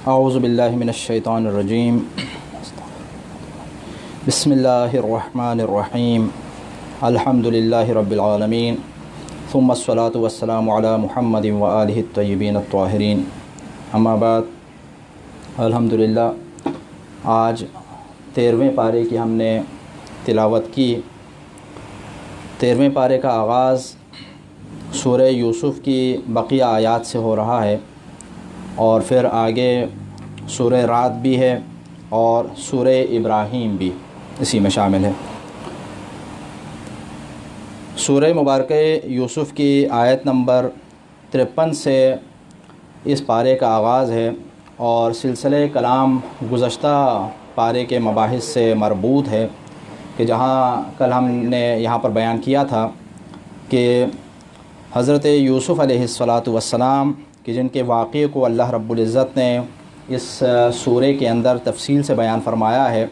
اعوذ باللہ من الشیطان الرجیم بسم اللہ الرحمن الرحیم الحمد للہ رب العالمین ثم الصلاۃ والسلام علی محمد وآلہ الطیبین الطاہرین اما بعد الحمدللہ آج 13ویں پارے کی ہم نے تلاوت کی۔ 13ویں پارے کا آغاز سورہ یوسف کی بقیہ آیات سے ہو رہا ہے اور پھر آگے سورہ رعد بھی ہے اور سورہ ابراہیم بھی اسی میں شامل ہے۔ سورہ مبارکہ یوسف کی آیت نمبر 53 سے اس پارے کا آغاز ہے اور سلسلہ کلام گزشتہ پارے کے مباحث سے مربوط ہے کہ جہاں کل ہم نے یہاں پر بیان کیا تھا کہ حضرت یوسف علیہ السلام کہ جن کے واقعے کو اللہ رب العزت نے اس سورے کے اندر تفصیل سے بیان فرمایا ہے،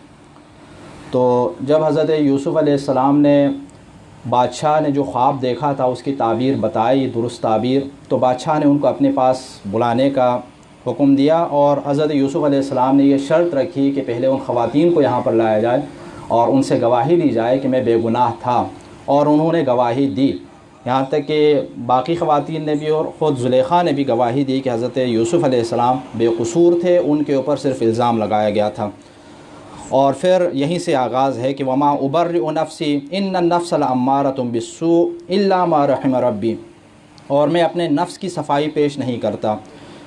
تو جب حضرت یوسف علیہ السلام نے بادشاہ نے جو خواب دیکھا تھا اس کی تعبیر بتائی، درست تعبیر، تو بادشاہ نے ان کو اپنے پاس بلانے کا حکم دیا اور حضرت یوسف علیہ السلام نے یہ شرط رکھی کہ پہلے ان خواتین کو یہاں پر لایا جائے اور ان سے گواہی لی جائے کہ میں بے گناہ تھا، اور انہوں نے گواہی دی۔ یہاں تک کہ باقی خواتین نے بھی اور خود زلیخا نے بھی گواہی دی کہ حضرت یوسف علیہ السلام بے قصور تھے، ان کے اوپر صرف الزام لگایا گیا تھا۔ اور پھر یہیں سے آغاز ہے کہ وما ابرئ نفسی ان النفس لامارۃ بالسوء الا ما رحم ربی، اور میں اپنے نفس کی صفائی پیش نہیں کرتا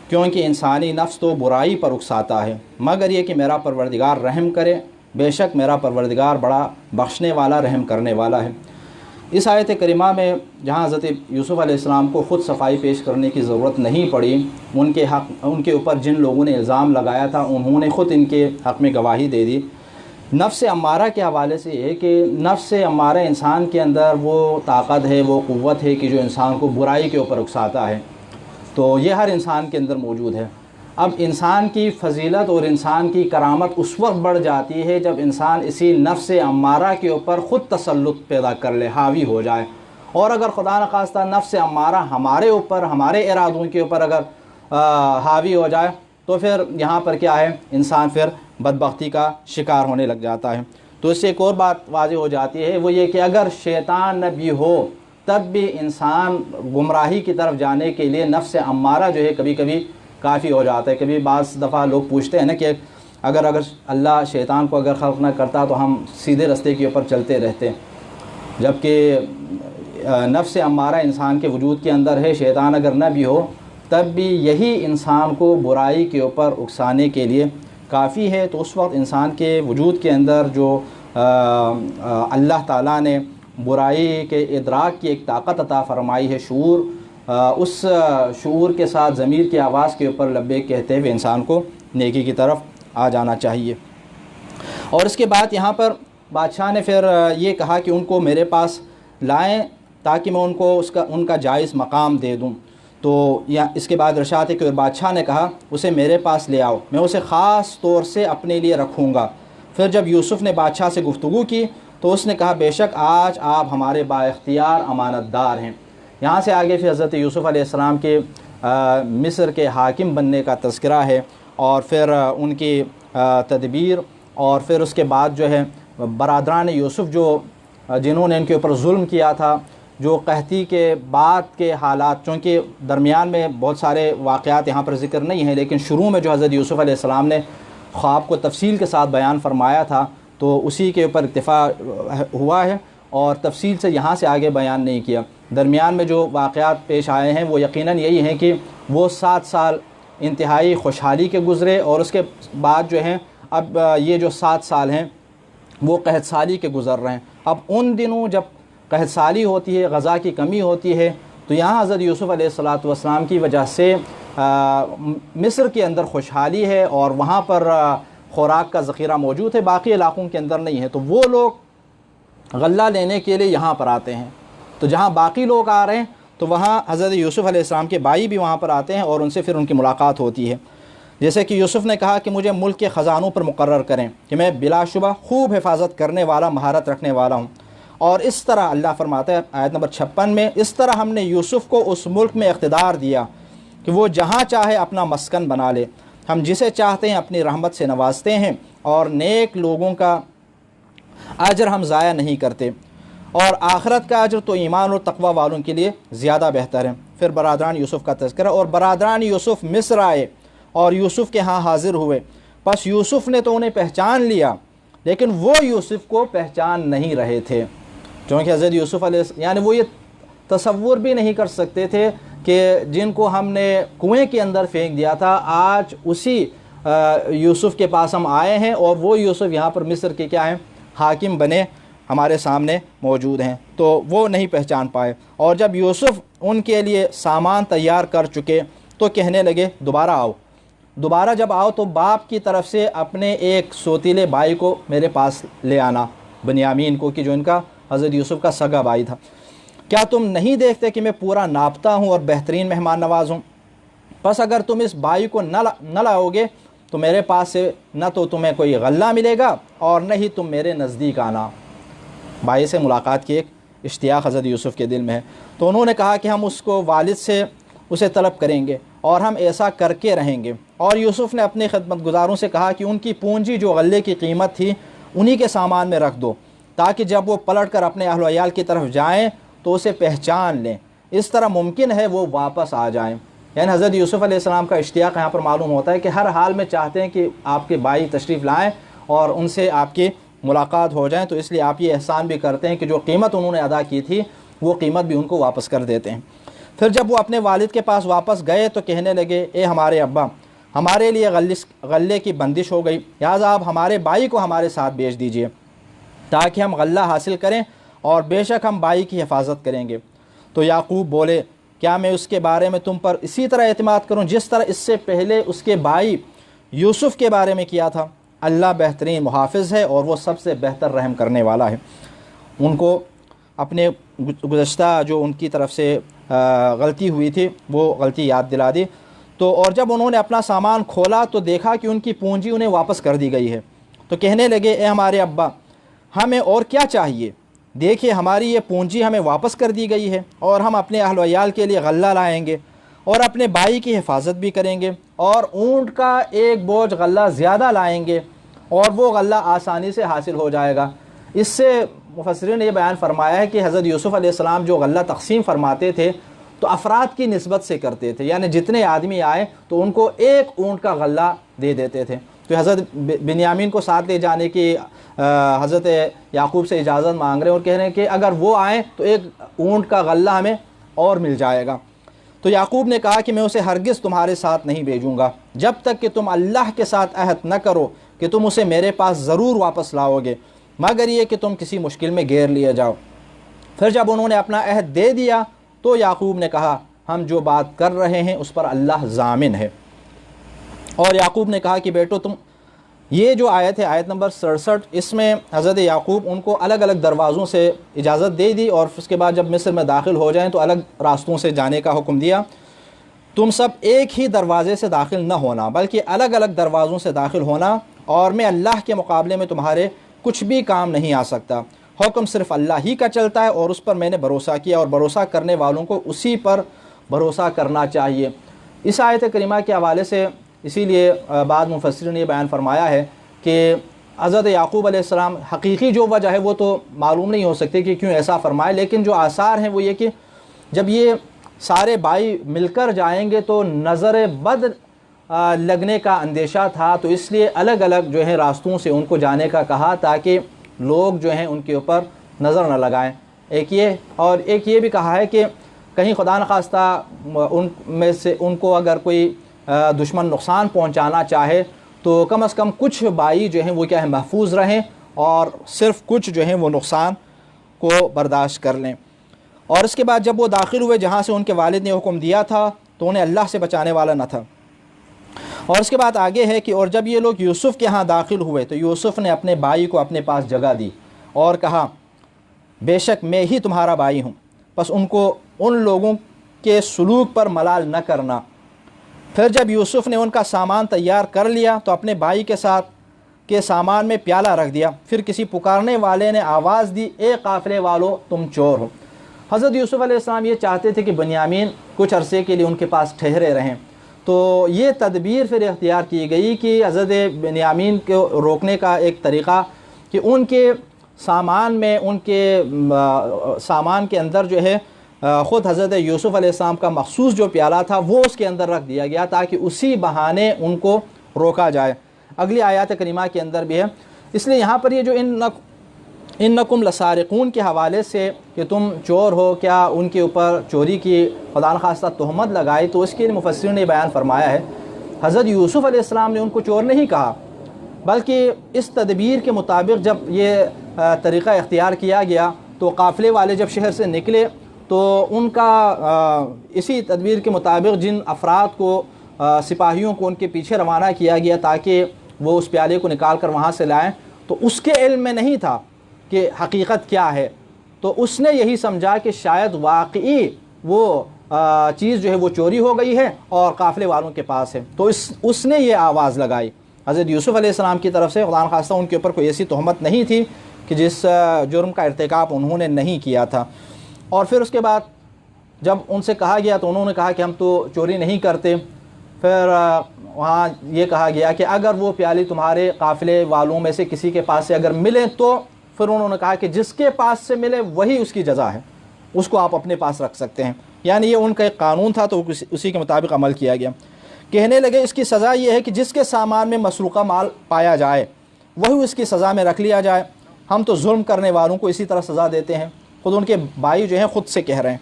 کیونکہ انسانی نفس تو برائی پر اکساتا ہے، مگر یہ کہ میرا پروردگار رحم کرے، بے شک میرا پروردگار بڑا بخشنے والا رحم کرنے والا ہے۔ اس آیت کریمہ میں جہاں حضرت یوسف علیہ السلام کو خود صفائی پیش کرنے کی ضرورت نہیں پڑی، ان کے اوپر جن لوگوں نے الزام لگایا تھا انہوں نے خود ان کے حق میں گواہی دے دی۔ نفس امارہ کے حوالے سے یہ کہ نفس امارہ انسان کے اندر وہ طاقت ہے، وہ قوت ہے کہ جو انسان کو برائی کے اوپر اکساتا ہے، تو یہ ہر انسان کے اندر موجود ہے۔ اب انسان کی فضیلت اور انسان کی کرامت اس وقت بڑھ جاتی ہے جب انسان اسی نفس امارہ کے اوپر خود تسلط پیدا کر لے، حاوی ہو جائے، اور اگر خدا نخواستہ نفس امارہ ہمارے اوپر، ہمارے ارادوں کے اوپر اگر حاوی ہو جائے تو پھر یہاں پر کیا ہے، انسان پھر بدبختی کا شکار ہونے لگ جاتا ہے۔ تو اس سے ایک اور بات واضح ہو جاتی ہے، وہ یہ کہ اگر شیطان نہ بھی ہو تب بھی انسان گمراہی کی طرف جانے کے لیے نفس امارہ جو ہے کبھی کبھی کافی ہو جاتا ہے۔ کبھی بعض دفعہ لوگ پوچھتے ہیں نا کہ اگر اللہ شیطان کو اگر خلق نہ کرتا تو ہم سیدھے رستے کے اوپر چلتے رہتے، جبکہ نفس امارہ انسان کے وجود کے اندر ہے، شیطان اگر نہ بھی ہو تب بھی یہی انسان کو برائی کے اوپر اکسانے کے لیے کافی ہے۔ تو اس وقت انسان کے وجود کے اندر جو اللہ تعالیٰ نے برائی کے ادراک کی ایک طاقت عطا فرمائی ہے، شعور، اس شعور کے ساتھ ضمیر کی آواز کے اوپر لبیک کہتے ہوئے انسان کو نیکی کی طرف آ جانا چاہیے۔ اور اس کے بعد یہاں پر بادشاہ نے پھر یہ کہا کہ ان کو میرے پاس لائیں تاکہ میں ان کا جائز مقام دے دوں۔ تو اس کے بعد ارشاد ہے کہ بادشاہ نے کہا اسے میرے پاس لے آؤ، میں اسے خاص طور سے اپنے لیے رکھوں گا۔ پھر جب یوسف نے بادشاہ سے گفتگو کی تو اس نے کہا بے شک آج آپ ہمارے با اختیار امانت دار ہیں۔ یہاں سے آگے پھر حضرت یوسف علیہ السلام کے مصر کے حاکم بننے کا تذکرہ ہے اور پھر ان کی تدبیر، اور پھر اس کے بعد جو ہے برادران یوسف جنہوں نے ان کے اوپر ظلم کیا تھا، جو قحطی کے بعد کے حالات، چونکہ درمیان میں بہت سارے واقعات یہاں پر ذکر نہیں ہیں، لیکن شروع میں جو حضرت یوسف علیہ السلام نے خواب کو تفصیل کے ساتھ بیان فرمایا تھا تو اسی کے اوپر اکتفا ہوا ہے اور تفصیل سے یہاں سے آگے بیان نہیں کیا۔ درمیان میں جو واقعات پیش آئے ہیں وہ یقیناً یہی ہیں کہ وہ 7 سال انتہائی خوشحالی کے گزرے، اور اس کے بعد جو ہیں اب یہ جو 7 سال ہیں وہ قحط سالی کے گزر رہے ہیں۔ اب ان دنوں جب قحط سالی ہوتی ہے، غذا کی کمی ہوتی ہے، تو یہاں حضرت یوسف علیہ السلام کی وجہ سے مصر کے اندر خوشحالی ہے اور وہاں پر خوراک کا ذخیرہ موجود ہے، باقی علاقوں کے اندر نہیں ہے، تو وہ لوگ غلہ لینے کے لیے یہاں پر آتے ہیں۔ تو جہاں باقی لوگ آ رہے ہیں تو وہاں حضرت یوسف علیہ السلام کے بھائی بھی وہاں پر آتے ہیں اور ان سے پھر ان کی ملاقات ہوتی ہے۔ جیسے کہ یوسف نے کہا کہ مجھے ملک کے خزانوں پر مقرر کریں کہ میں بلا شبہ خوب حفاظت کرنے والا، مہارت رکھنے والا ہوں۔ اور اس طرح اللہ فرماتا ہے آیت نمبر 56 میں، اس طرح ہم نے یوسف کو اس ملک میں اقتدار دیا کہ وہ جہاں چاہے اپنا مسکن بنا لے، ہم جسے چاہتے ہیں اپنی رحمت سے نوازتے ہیں اور نیک لوگوں کا اجر ہم ضائع نہیں کرتے، اور آخرت کا اجر تو ایمان اور تقوی والوں کے لیے زیادہ بہتر ہے۔ پھر برادران یوسف کا تذکرہ، اور برادران یوسف مصر آئے اور یوسف کے ہاں حاضر ہوئے، پس یوسف نے تو انہیں پہچان لیا لیکن وہ یوسف کو پہچان نہیں رہے تھے، چونکہ حضرت یوسف علیہ السلام یعنی وہ یہ تصور بھی نہیں کر سکتے تھے کہ جن کو ہم نے کنویں کے اندر پھینک دیا تھا آج اسی یوسف کے پاس ہم آئے ہیں اور وہ یوسف یہاں پر مصر کے کیا ہیں، حاکم بنے ہمارے سامنے موجود ہیں، تو وہ نہیں پہچان پائے۔ اور جب یوسف ان کے لیے سامان تیار کر چکے تو کہنے لگے دوبارہ آؤ۔ دوبارہ جب آؤ تو باپ کی طرف سے اپنے ایک سوتیلے بھائی کو میرے پاس لے آنا، بنیامین کو، کہ جو ان کا حضرت یوسف کا سگا بھائی تھا۔ کیا تم نہیں دیکھتے کہ میں پورا ناپتا ہوں اور بہترین مہمان نواز ہوں؟ پس اگر تم اس بھائی کو نہ لاؤ گے تو میرے پاس سے نہ تو تمہیں کوئی غلہ ملے گا اور نہ ہی تم میرے نزدیک آنا۔ بھائی سے ملاقات کی ایک اشتیاق حضرت یوسف کے دل میں ہے، تو انہوں نے کہا کہ ہم اس کو والد سے اسے طلب کریں گے اور ہم ایسا کر کے رہیں گے۔ اور یوسف نے اپنے خدمت گزاروں سے کہا کہ ان کی پونجی جو غلے کی قیمت تھی انہی کے سامان میں رکھ دو، تاکہ جب وہ پلٹ کر اپنے اہل و عیال کی طرف جائیں تو اسے پہچان لیں، اس طرح ممکن ہے وہ واپس آ جائیں۔ یعنی حضرت یوسف علیہ السلام کا اشتیاق یہاں پر معلوم ہوتا ہے کہ ہر حال میں چاہتے ہیں کہ آپ کے بھائی تشریف لائیں اور ان سے آپ کی ملاقات ہو جائیں، تو اس لیے آپ یہ احسان بھی کرتے ہیں کہ جو قیمت انہوں نے ادا کی تھی وہ قیمت بھی ان کو واپس کر دیتے ہیں۔ پھر جب وہ اپنے والد کے پاس واپس گئے تو کہنے لگے اے ہمارے ابا، ہمارے لیے غلے کی بندش ہو گئی، لہٰذا آپ ہمارے بھائی کو ہمارے ساتھ بھیج دیجئے تاکہ ہم غلہ حاصل کریں اور بے شک ہم بھائی کی حفاظت کریں گے۔ تو یعقوب بولے کیا میں اس کے بارے میں تم پر اسی طرح اعتماد کروں جس طرح اس سے پہلے اس کے بھائی یوسف کے بارے میں کیا تھا؟ اللہ بہترین محافظ ہے اور وہ سب سے بہتر رحم کرنے والا ہے۔ ان کو اپنے گزشتہ جو ان کی طرف سے غلطی ہوئی تھی وہ غلطی یاد دلا دی۔ تو اور جب انہوں نے اپنا سامان کھولا تو دیکھا کہ ان کی پونجی انہیں واپس کر دی گئی ہے، تو کہنے لگے اے ہمارے ابا، ہمیں اور کیا چاہیے؟ دیکھیے ہماری یہ پونجی ہمیں واپس کر دی گئی ہے اور ہم اپنے اہل و عیال کے لیے غلہ لائیں گے اور اپنے بھائی کی حفاظت بھی کریں گے اور اونٹ کا ایک بوجھ غلہ زیادہ لائیں گے اور وہ غلہ آسانی سے حاصل ہو جائے گا۔ اس سے مفسرین نے یہ بیان فرمایا ہے کہ حضرت یوسف علیہ السلام جو غلہ تقسیم فرماتے تھے تو افراد کی نسبت سے کرتے تھے، یعنی جتنے آدمی آئے تو ان کو ایک اونٹ کا غلہ دے دیتے تھے۔ تو حضرت بنیامین کو ساتھ لے جانے کی حضرت یعقوب سے اجازت مانگ رہے ہیں اور کہہ رہے ہیں کہ اگر وہ آئیں تو ایک اونٹ کا غلہ ہمیں اور مل جائے گا۔ تو یعقوب نے کہا کہ میں اسے ہرگز تمہارے ساتھ نہیں بھیجوں گا جب تک کہ تم اللہ کے ساتھ عہد نہ کرو کہ تم اسے میرے پاس ضرور واپس لاؤ گے، مگر یہ کہ تم کسی مشکل میں گھیر لیے جاؤ۔ پھر جب انہوں نے اپنا عہد دے دیا تو یعقوب نے کہا ہم جو بات کر رہے ہیں اس پر اللہ ضامن ہے۔ اور یعقوب نے کہا کہ بیٹو تم، یہ جو آیت ہے آیت نمبر 67، اس میں حضرت یعقوب ان کو الگ الگ دروازوں سے اجازت دے دی اور اس کے بعد جب مصر میں داخل ہو جائیں تو الگ راستوں سے جانے کا حکم دیا۔ تم سب ایک ہی دروازے سے داخل نہ ہونا بلکہ الگ الگ دروازوں سے داخل ہونا، اور میں اللہ کے مقابلے میں تمہارے کچھ بھی کام نہیں آ سکتا، حکم صرف اللہ ہی کا چلتا ہے اور اس پر میں نے بھروسہ کیا اور بھروسہ کرنے والوں کو اسی پر بھروسہ کرنا چاہیے۔ اس آیت کریمہ کے حوالے سے اسی لیے بعض مفسرین نے یہ بیان فرمایا ہے کہ حضرت یعقوب علیہ السلام حقیقی جو وجہ ہے وہ تو معلوم نہیں ہو سکتی کہ کیوں ایسا فرمائے، لیکن جو آثار ہیں وہ یہ کہ جب یہ سارے بھائی مل کر جائیں گے تو نظر بد لگنے کا اندیشہ تھا، تو اس لیے الگ الگ جو ہے راستوں سے ان کو جانے کا کہا تاکہ لوگ جو ہیں ان کے اوپر نظر نہ لگائیں۔ ایک یہ اور ایک یہ بھی کہا ہے کہ کہیں خدا نخواستہ ان میں سے ان کو اگر کوئی دشمن نقصان پہنچانا چاہے تو کم از کم کچھ بھائی جو ہیں وہ کیا ہے محفوظ رہیں اور صرف کچھ جو ہیں وہ نقصان کو برداشت کر لیں۔ اور اس کے بعد جب وہ داخل ہوئے جہاں سے ان کے والد نے حکم دیا تھا تو انہیں اللہ سے بچانے والا نہ تھا۔ اور اس کے بعد آگے ہے کہ اور جب یہ لوگ یوسف کے ہاں داخل ہوئے تو یوسف نے اپنے بھائی کو اپنے پاس جگہ دی اور کہا بے شک میں ہی تمہارا بھائی ہوں، بس ان کو ان لوگوں کے سلوک پر ملال نہ کرنا۔ پھر جب یوسف نے ان کا سامان تیار کر لیا تو اپنے بھائی کے ساتھ کے سامان میں پیالہ رکھ دیا، پھر کسی پکارنے والے نے آواز دی اے قافلے والو تم چور ہو۔ حضرت یوسف علیہ السلام یہ چاہتے تھے کہ بنیامین کچھ عرصے کے لیے ان کے پاس ٹھہرے رہیں، تو یہ تدبیر پھر اختیار کی گئی کہ حضرت بنیامین کو روکنے کا ایک طریقہ کہ ان کے سامان میں، ان کے سامان کے اندر جو ہے خود حضرت یوسف علیہ السلام کا مخصوص جو پیالہ تھا وہ اس کے اندر رکھ دیا گیا تاکہ اسی بہانے ان کو روکا جائے۔ اگلی آیات کریمہ کے اندر بھی ہے۔ اس لیے یہاں پر یہ جو انکم لسارقون کے حوالے سے کہ تم چور ہو، کیا ان کے اوپر چوری کی خدا نخواستہ تہمت لگائی، تو اس کے مفسرین نے بیان فرمایا ہے حضرت یوسف علیہ السلام نے ان کو چور نہیں کہا، بلکہ اس تدبیر کے مطابق جب یہ طریقہ اختیار کیا گیا تو قافلے والے جب شہر سے نکلے تو ان کا اسی تدبیر کے مطابق جن افراد کو سپاہیوں کو ان کے پیچھے روانہ کیا گیا تاکہ وہ اس پیالے کو نکال کر وہاں سے لائیں، تو اس کے علم میں نہیں تھا کہ حقیقت کیا ہے، تو اس نے یہی سمجھا کہ شاید واقعی وہ چیز جو ہے وہ چوری ہو گئی ہے اور قافلے والوں کے پاس ہے، تو اس نے یہ آواز لگائی حضرت یوسف علیہ السلام کی طرف سے۔ خدا نخواستہ ان کے اوپر کوئی ایسی تہمت نہیں تھی کہ جس جرم کا ارتکاب انہوں نے نہیں کیا تھا۔ اور پھر اس کے بعد جب ان سے کہا گیا تو انہوں نے کہا کہ ہم تو چوری نہیں کرتے۔ پھر وہاں یہ کہا گیا کہ اگر وہ پیالی تمہارے قافلے والوں میں سے کسی کے پاس سے اگر ملے تو پھر انہوں نے کہا کہ جس کے پاس سے ملے وہی اس کی جزا ہے، اس کو آپ اپنے پاس رکھ سکتے ہیں، یعنی یہ ان کا ایک قانون تھا تو اسی کے مطابق عمل کیا گیا۔ کہنے لگے اس کی سزا یہ ہے کہ جس کے سامان میں مسروقہ مال پایا جائے وہی اس کی سزا میں رکھ لیا جائے، ہم تو ظلم کرنے والوں کو اسی طرح سزا دیتے ہیں، خود ان کے بھائی جو ہیں خود سے کہہ رہے ہیں۔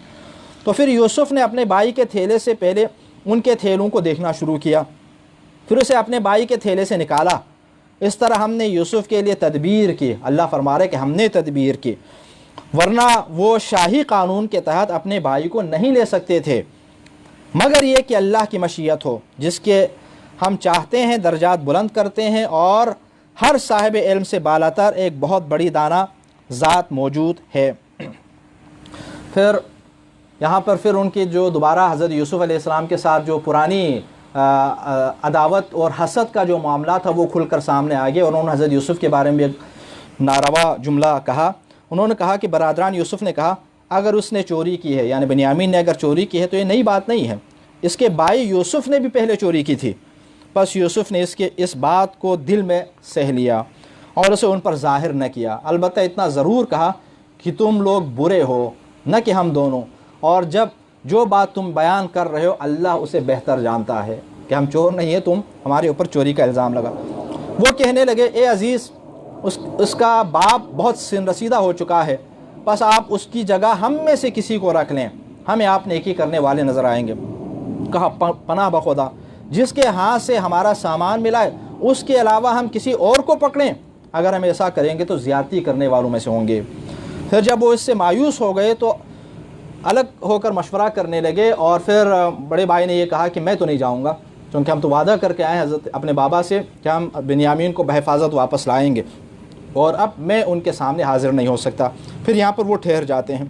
تو پھر یوسف نے اپنے بھائی کے تھیلے سے پہلے ان کے تھیلوں کو دیکھنا شروع کیا، پھر اسے اپنے بھائی کے تھیلے سے نکالا، اس طرح ہم نے یوسف کے لیے تدبیر کی۔ اللہ فرما رہے کہ ہم نے تدبیر کی، ورنہ وہ شاہی قانون کے تحت اپنے بھائی کو نہیں لے سکتے تھے، مگر یہ کہ اللہ کی مشیت ہو، جس کے ہم چاہتے ہیں درجات بلند کرتے ہیں، اور ہر صاحب علم سے بالاتر ایک بہت بڑی دانا ذات موجود ہے۔ پھر یہاں پر پھر ان کی جو دوبارہ حضرت یوسف علیہ السلام کے ساتھ جو پرانی عداوت اور حسد کا جو معاملہ تھا وہ کھل کر سامنے آ گیا، اور انہوں نے حضرت یوسف کے بارے میں ایک ناروا جملہ کہا۔ انہوں نے کہا کہ برادران یوسف نے کہا اگر اس نے چوری کی ہے، یعنی بنیامین نے اگر چوری کی ہے تو یہ نئی بات نہیں ہے، اس کے بھائی یوسف نے بھی پہلے چوری کی تھی، بس یوسف نے اس بات کو دل میں سہ لیا اور اسے ان پر ظاہر نہ کیا، البتہ اتنا ضرور کہا کہ تم لوگ برے ہو، نہ کہ ہم دونوں، اور جو بات تم بیان کر رہے ہو اللہ اسے بہتر جانتا ہے کہ ہم چور نہیں ہیں، تم ہمارے اوپر چوری کا الزام لگا۔ وہ کہنے لگے اے عزیز، اس کا باپ بہت سن رسیدہ ہو چکا ہے، بس آپ اس کی جگہ ہم میں سے کسی کو رکھ لیں، ہمیں آپ نیکی کرنے والے نظر آئیں گے۔ کہا پناہ بخدا، جس کے ہاتھ سے ہمارا سامان ملا ہے اس کے علاوہ ہم کسی اور کو پکڑیں، اگر ہم ایسا کریں گے تو زیادتی کرنے والوں میں سے ہوں گے۔ پھر جب وہ اس سے مایوس ہو گئے تو الگ ہو کر مشورہ کرنے لگے، اور پھر بڑے بھائی نے یہ کہا کہ میں تو نہیں جاؤں گا، کیونکہ ہم تو وعدہ کر کے آئے ہیں حضرت اپنے بابا سے کہ ہم بنیامین کو بحفاظت واپس لائیں گے، اور اب میں ان کے سامنے حاضر نہیں ہو سکتا۔ پھر یہاں پر وہ ٹھہر جاتے ہیں،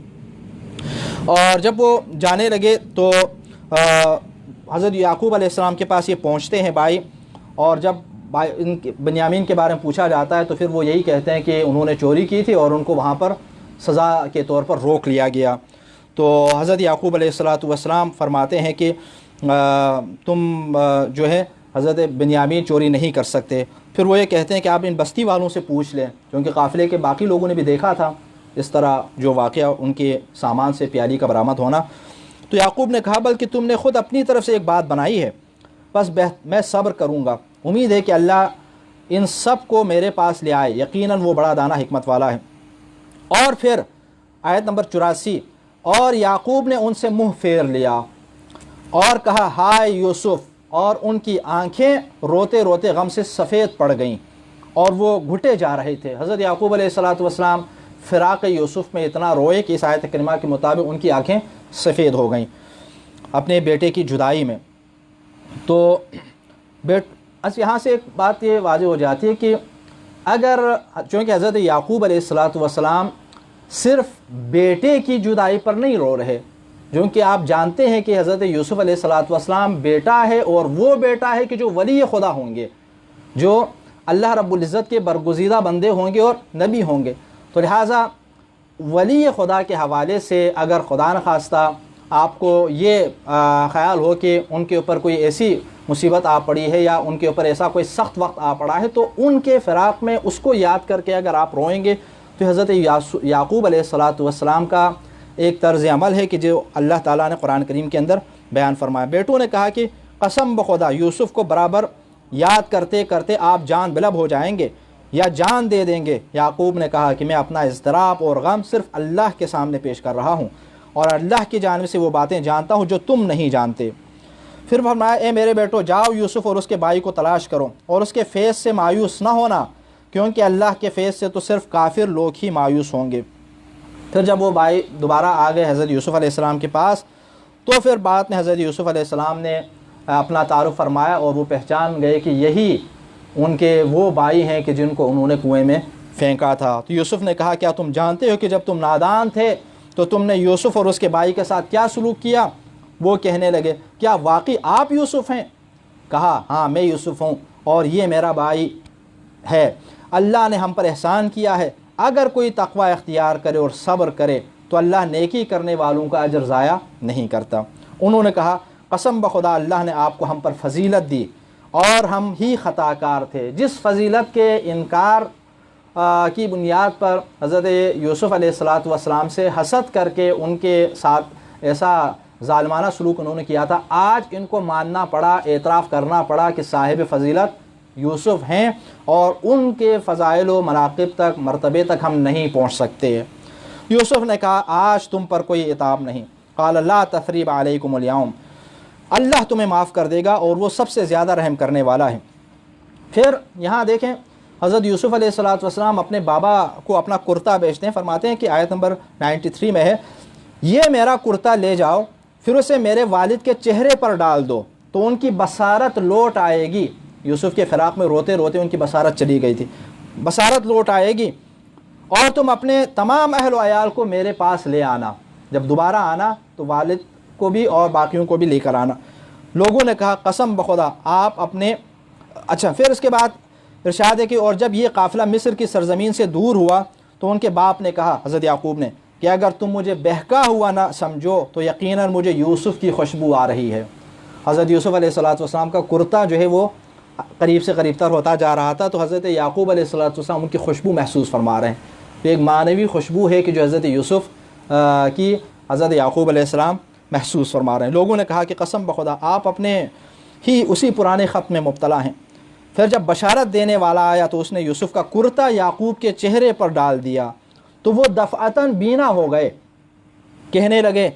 اور جب وہ جانے لگے تو حضرت یعقوب علیہ السلام کے پاس یہ پہنچتے ہیں بھائی، اور جب بنیامین کے بارے میں پوچھا جاتا ہے تو پھر وہ یہی کہتے ہیں کہ انہوں نے چوری کی تھی اور ان کو وہاں پر سزا کے طور پر روک لیا گیا۔ تو حضرت یعقوب علیہ السلام فرماتے ہیں کہ تم جو ہے حضرت بنیامین چوری نہیں کر سکتے۔ پھر وہ یہ کہتے ہیں کہ آپ ان بستی والوں سے پوچھ لیں، کیونکہ قافلے کے باقی لوگوں نے بھی دیکھا تھا اس طرح جو واقعہ ان کے سامان سے پیالی کا برآمد ہونا۔ تو یعقوب نے کہا بلکہ تم نے خود اپنی طرف سے ایک بات بنائی ہے، بس میں صبر کروں گا، امید ہے کہ اللہ ان سب کو میرے پاس لے آئے، یقیناً وہ بڑا دانا حکمت والا ہے۔ اور پھر آیت نمبر 84، اور یعقوب نے ان سے منہ پھیر لیا اور کہا ہائے یوسف، اور ان کی آنکھیں روتے روتے غم سے سفید پڑ گئیں اور وہ گھٹے جا رہے تھے۔ حضرت یعقوب علیہ السلام فراق یوسف میں اتنا روئے کہ اس آیت کریمہ کے مطابق ان کی آنکھیں سفید ہو گئیں اپنے بیٹے کی جدائی میں۔ تو یہاں سے ایک بات یہ واضح ہو جاتی ہے کہ اگر چونکہ حضرت یعقوب علیہ السلام صرف بیٹے کی جدائی پر نہیں رو رہے، کیونکہ آپ جانتے ہیں کہ حضرت یوسف علیہ السلام بیٹا ہے، اور وہ بیٹا ہے کہ جو ولی خدا ہوں گے، جو اللہ رب العزت کے برگزیدہ بندے ہوں گے اور نبی ہوں گے، تو لہٰذا ولی خدا کے حوالے سے اگر خدا نخواستہ آپ کو یہ خیال ہو کہ ان کے اوپر کوئی ایسی مصیبت آ پڑی ہے یا ان کے اوپر ایسا کوئی سخت وقت آ پڑا ہے، تو ان کے فراق میں اس کو یاد کر کے اگر آپ روئیں گے تو حضرت یعقوب علیہ السلام کا ایک طرز عمل ہے کہ جو اللہ تعالیٰ نے قرآن کریم کے اندر بیان فرمایا۔ بیٹوں نے کہا کہ قسم بخدا یوسف کو برابر یاد کرتے کرتے آپ جان بلب ہو جائیں گے یا جان دے دیں گے۔ یعقوب نے کہا کہ میں اپنا اضطراب اور غم صرف اللہ کے سامنے پیش کر رہا ہوں اور اللہ کی جانب سے وہ باتیں جانتا ہوں جو تم نہیں جانتے۔ پھر فرمایا اے میرے بیٹو جاؤ یوسف اور اس کے بھائی کو تلاش کرو اور اس کے فیض سے مایوس نہ ہونا، کیونکہ اللہ کے فیض سے تو صرف کافر لوگ ہی مایوس ہوں گے۔ پھر جب وہ بھائی دوبارہ آ گئے حضرت یوسف علیہ السلام کے پاس، تو پھر بعد میں حضرت یوسف علیہ السلام نے اپنا تعارف فرمایا اور وہ پہچان گئے کہ یہی ان کے وہ بھائی ہیں کہ جن کو انہوں نے کنویں میں پھینکا تھا۔ تو یوسف نے کہا کیا تم جانتے ہو کہ جب تم نادان تھے تو تم نے یوسف اور اس کے بھائی کے ساتھ کیا سلوک کیا؟ وہ کہنے لگے کیا واقعی آپ یوسف ہیں؟ کہا ہاں میں یوسف ہوں اور یہ میرا بھائی ہے، اللہ نے ہم پر احسان کیا ہے، اگر کوئی تقوی اختیار کرے اور صبر کرے تو اللہ نیکی کرنے والوں کا اجر ضائع نہیں کرتا۔ انہوں نے کہا قسم بخدا اللہ نے آپ کو ہم پر فضیلت دی اور ہم ہی خطا کار تھے۔ جس فضیلت کے انکار کی بنیاد پر حضرت یوسف علیہ السلام سے حسد کر کے ان کے ساتھ ایسا ظالمانہ سلوک انہوں نے کیا تھا، آج ان کو ماننا پڑا، اعتراف کرنا پڑا کہ صاحب فضیلت یوسف ہیں اور ان کے فضائل و مناقب تک، مرتبے تک ہم نہیں پہنچ سکتے۔ یوسف نے کہا آج تم پر کوئی عتاب نہیں، قال لا تثریب علیکم اليوم، اللہ تمہیں معاف کر دے گا اور وہ سب سے زیادہ رحم کرنے والا ہے۔ پھر یہاں دیکھیں حضرت یوسف علیہ السلام اپنے بابا کو اپنا کرتا بیچتے ہیں، فرماتے ہیں کہ آیت نمبر 93 میں ہے یہ میرا کرتا لے جاؤ پھر اسے میرے والد کے چہرے پر ڈال دو تو ان کی بصارت لوٹ آئے گی۔ یوسف کے فراق میں روتے روتے ان کی بصارت چلی گئی تھی، بصارت لوٹ آئے گی، اور تم اپنے تمام اہل و عیال کو میرے پاس لے آنا، جب دوبارہ آنا تو والد کو بھی اور باقیوں کو بھی لے کر آنا۔ لوگوں نے کہا قسم بخدا آپ اپنے پھر اس کے بعد ارشاد ہے کہ اور جب یہ قافلہ مصر کی سرزمین سے دور ہوا تو ان کے باپ نے کہا حضرت یعقوب نے کہ اگر تم مجھے بہکا ہوا نہ سمجھو تو یقیناً مجھے یوسف کی خوشبو آ رہی ہے۔ حضرت یوسف علیہ السلام کا کرتا جو ہے وہ قریب سے قریب تر ہوتا جا رہا تھا، تو حضرت یعقوب علیہ السلام ان کی خوشبو محسوس فرما رہے ہیں۔ تو ایک معنوی خوشبو ہے کہ جو حضرت یوسف کی حضرت یعقوب علیہ السلام محسوس فرما رہے ہیں۔ لوگوں نے کہا کہ قسم بخدا آپ اپنے ہی اسی پرانے خط میں مبتلا ہیں۔ پھر جب بشارت دینے والا آیا تو اس نے یوسف کا کرتا یعقوب کے چہرے پر ڈال دیا تو وہ دفعتاً بینا ہو گئے۔ کہنے لگے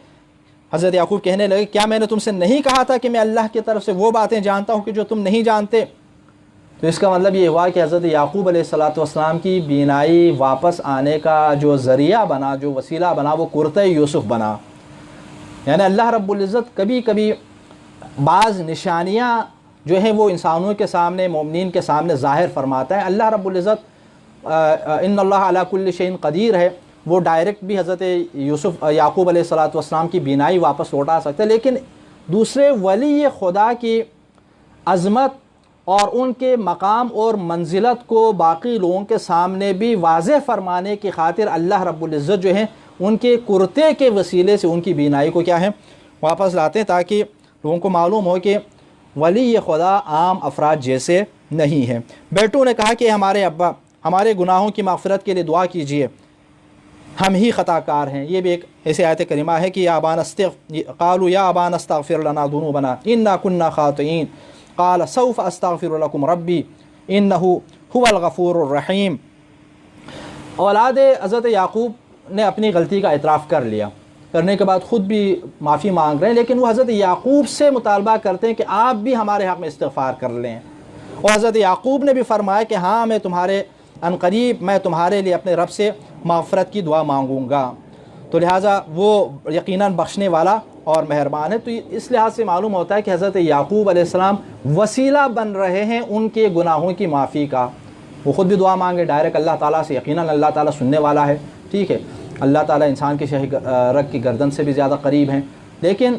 حضرت یعقوب کہنے لگے کیا میں نے تم سے نہیں کہا تھا کہ میں اللہ کی طرف سے وہ باتیں جانتا ہوں کہ جو تم نہیں جانتے؟ تو اس کا مطلب یہ ہوا کہ حضرت یعقوب علیہ السلام کی بینائی واپس آنے کا جو ذریعہ بنا، جو وسیلہ بنا، وہ کرتا یوسف بنا۔ یعنی اللہ رب العزت کبھی کبھی بعض نشانیاں جو ہیں وہ انسانوں کے سامنے، مومنین کے سامنے ظاہر فرماتا ہے۔ اللہ رب العزت ان اللہ علی کل شیء قدیر ہے، وہ ڈائریکٹ بھی حضرت یعقوب علیہ السلام کی بینائی واپس لوٹا سکتے، لیکن دوسرے ولی خدا کی عظمت اور ان کے مقام اور منزلت کو باقی لوگوں کے سامنے بھی واضح فرمانے کی خاطر اللہ رب العزت جو ہیں ان کے کرتے کے وسیلے سے ان کی بینائی کو کیا ہے واپس لاتے ہیں، تاکہ لوگوں کو معلوم ہو کہ ولی خدا عام افراد جیسے نہیں ہیں۔ بیٹوں نے کہا کہ ہمارے ابا ہمارے گناہوں کی مغفرت کے لیے دعا کیجئے، ہم ہی خطا کار ہیں۔ یہ بھی ایک ایسے آیت کریمہ ہے کہ قالوا یا ابانا استغفر لنا ذنوبنا انا كنا خاطئین قال سوف استغفر لكم ربی انه هو الغفور الرحیم۔ اولاد حضرت یعقوب نے اپنی غلطی کا اعتراف کر لیا، کرنے کے بعد خود بھی معافی مانگ رہے ہیں، لیکن وہ حضرت یعقوب سے مطالبہ کرتے ہیں کہ آپ بھی ہمارے حق میں استغفار کر لیں۔ اور حضرت یعقوب نے بھی فرمایا کہ ہاں میں تمہارے عنقریب میں تمہارے لیے اپنے رب سے مغفرت کی دعا مانگوں گا، تو لہٰذا وہ یقیناً بخشنے والا اور مہربان ہے۔ تو اس لحاظ سے معلوم ہوتا ہے کہ حضرت یعقوب علیہ السلام وسیلہ بن رہے ہیں ان کے گناہوں کی معافی کا۔ وہ خود بھی دعا مانگے ڈائریکٹ اللہ تعالیٰ سے، یقیناً اللہ تعالیٰ سننے والا ہے، ٹھیک ہے، اللہ تعالیٰ انسان کے شہ رگ کی گردن سے بھی زیادہ قریب ہیں، لیکن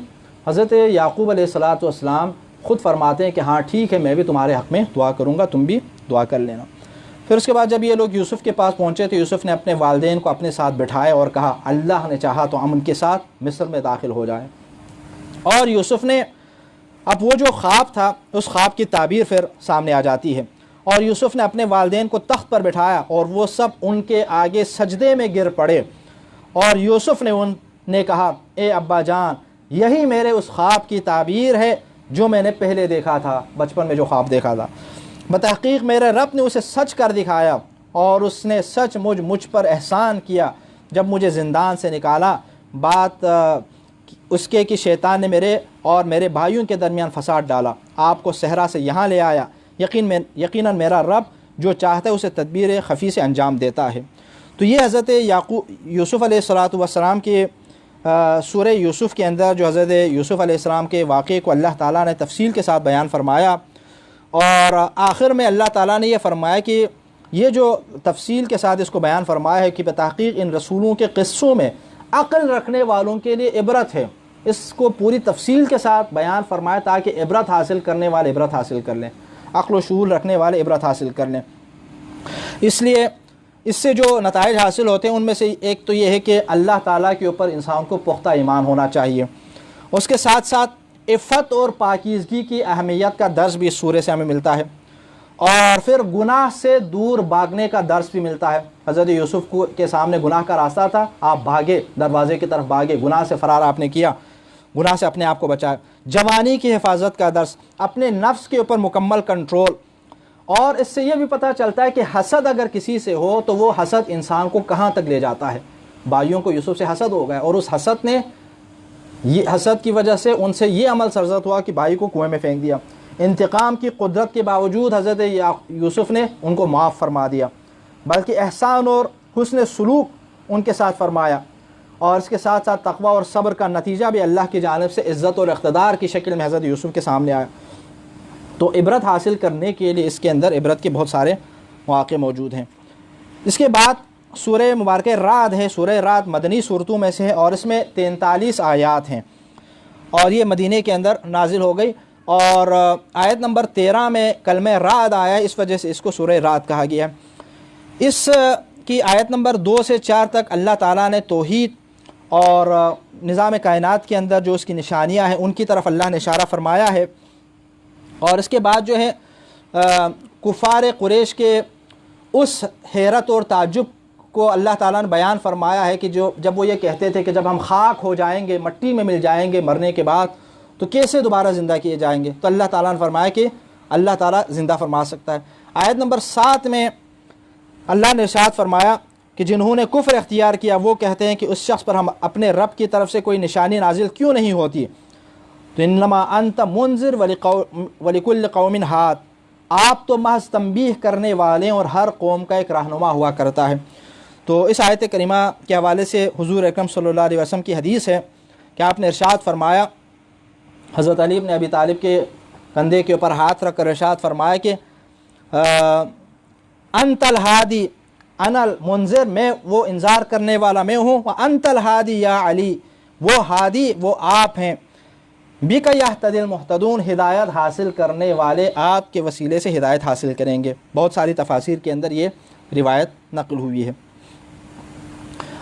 حضرت یعقوب علیہ السلام خود فرماتے ہیں کہ ہاں ٹھیک ہے میں بھی تمہارے حق میں دعا کروں گا، تم بھی دعا کر لینا۔ پھر اس کے بعد جب یہ لوگ یوسف کے پاس پہنچے تو یوسف نے اپنے والدین کو اپنے ساتھ بٹھائے اور کہا اللہ نے چاہا تو ہم ان کے ساتھ مصر میں داخل ہو جائیں۔ اور یوسف نے اب وہ جو خواب تھا اس خواب کی تعبیر پھر سامنے آ جاتی ہے، اور یوسف نے اپنے والدین کو تخت پر بٹھایا اور وہ سب ان کے آگے سجدے میں گر پڑے، اور یوسف نے کہا اے ابا جان، یہی میرے اس خواب کی تعبیر ہے جو میں نے پہلے دیکھا تھا، بچپن میں جو خواب دیکھا تھا۔ بتحقیق میرے رب نے اسے سچ کر دکھایا، اور اس نے سچ مجھ پر احسان کیا جب مجھے زندان سے نکالا۔ بات اس کے کہ شیطان نے میرے اور میرے بھائیوں کے درمیان فساد ڈالا، آپ کو صحرا سے یہاں لے آیا، یقیناً میرا رب جو چاہتا ہے اسے تدبیر خفی سے انجام دیتا ہے۔ تو یہ حضرت یوسف علیہ السلام کے سورہ یوسف کے اندر جو حضرت یوسف علیہ السلام کے واقعے کو اللہ تعالیٰ نے تفصیل کے ساتھ بیان فرمایا، اور آخر میں اللہ تعالیٰ نے یہ فرمایا کہ یہ جو تفصیل کے ساتھ اس کو بیان فرمایا ہے کہ بتحقیق ان رسولوں کے قصوں میں عقل رکھنے والوں کے لیے عبرت ہے، اس کو پوری تفصیل کے ساتھ بیان فرمایا تاکہ عبرت حاصل کرنے والے عبرت حاصل کر لیں، عقل و شعور رکھنے والے عبرت حاصل کر لیں۔ اس لیے اس سے جو نتائج حاصل ہوتے ہیں ان میں سے ایک تو یہ ہے کہ اللہ تعالیٰ کے اوپر انسان کو پختہ ایمان ہونا چاہیے، اس کے ساتھ ساتھ عفت اور پاکیزگی کی اہمیت کا درس بھی اس سورے سے ہمیں ملتا ہے، اور پھر گناہ سے دور بھاگنے کا درس بھی ملتا ہے۔ حضرت یوسف کے سامنے گناہ کا راستہ تھا، آپ بھاگے، دروازے کی طرف بھاگے، گناہ سے فرار آپ نے کیا، گناہ سے اپنے آپ کو بچایا۔ جوانی کی حفاظت کا درس، اپنے نفس کے اوپر مکمل کنٹرول، اور اس سے یہ بھی پتہ چلتا ہے کہ حسد اگر کسی سے ہو تو وہ حسد انسان کو کہاں تک لے جاتا ہے۔ بھائیوں کو یوسف سے حسد ہو گیا، اور اس حسد کی وجہ سے ان سے یہ عمل سرزد ہوا کہ بھائی کو کنویں میں پھینک دیا۔ انتقام کی قدرت کے باوجود حضرت یوسف نے ان کو معاف فرما دیا، بلکہ احسان اور حسن سلوک ان کے ساتھ فرمایا، اور اس کے ساتھ ساتھ تقوی اور صبر کا نتیجہ بھی اللہ کی جانب سے عزت اور اقتدار کی شکل میں حضرت یوسف کے سامنے آیا۔ تو عبرت حاصل کرنے کے لیے اس کے اندر عبرت کے بہت سارے مواقع موجود ہیں۔ اس کے بعد سورہ مبارکہ رعد ہے، سورہ رعد مدنی صورتوں میں سے ہے، اور اس میں 43 آیات ہیں، اور یہ مدینے کے اندر نازل ہو گئی، اور آیت نمبر 13 میں کلمہ رعد آیا ہے، اس وجہ سے اس کو سورہ رعد کہا گیا ہے۔ اس کی آیت نمبر 2 سے 4 تک اللہ تعالیٰ نے توحید اور نظام کائنات کے اندر جو اس کی نشانیاں ہیں ان کی طرف اللہ نے اشارہ فرمایا ہے، اور اس کے بعد جو ہے کفار قریش کے اس حیرت اور تعجب کو اللہ تعالیٰ نے بیان فرمایا ہے کہ جب وہ یہ کہتے تھے کہ جب ہم خاک ہو جائیں گے، مٹی میں مل جائیں گے مرنے کے بعد، تو کیسے دوبارہ زندہ کیے جائیں گے؟ تو اللہ تعالیٰ نے فرمایا کہ اللہ تعالیٰ زندہ فرما سکتا ہے۔ آیت نمبر 7 میں اللہ نے ارشاد فرمایا کہ جنہوں نے کفر اختیار کیا وہ کہتے ہیں کہ اس شخص پر ہم اپنے رب کی طرف سے کوئی نشانی نازل کیوں نہیں ہوتی؟ تو انما انت منذر ولکل قوم ہاد، آپ تو محض تنبیہ کرنے والے اور ہر قوم کا ایک رہنما ہوا کرتا ہے۔ تو اس آیت کریمہ کے حوالے سے حضور اکرم صلی اللہ علیہ وسلم کی حدیث ہے کہ آپ نے ارشاد فرمایا، حضرت علی بن ابی طالب کے کندھے کے اوپر ہاتھ رکھ کر ارشاد فرمایا کہ انت الہادی انا المنذر، میں وہ انذار کرنے والا میں ہوں، وانت الہادی یا علی، وہ ہادی وہ آپ ہیں، بک یہتدی المہتدون، ہدایت حاصل کرنے والے آپ کے وسیلے سے ہدایت حاصل کریں گے۔ بہت ساری تفاسیر کے اندر یہ روایت نقل ہوئی ہے۔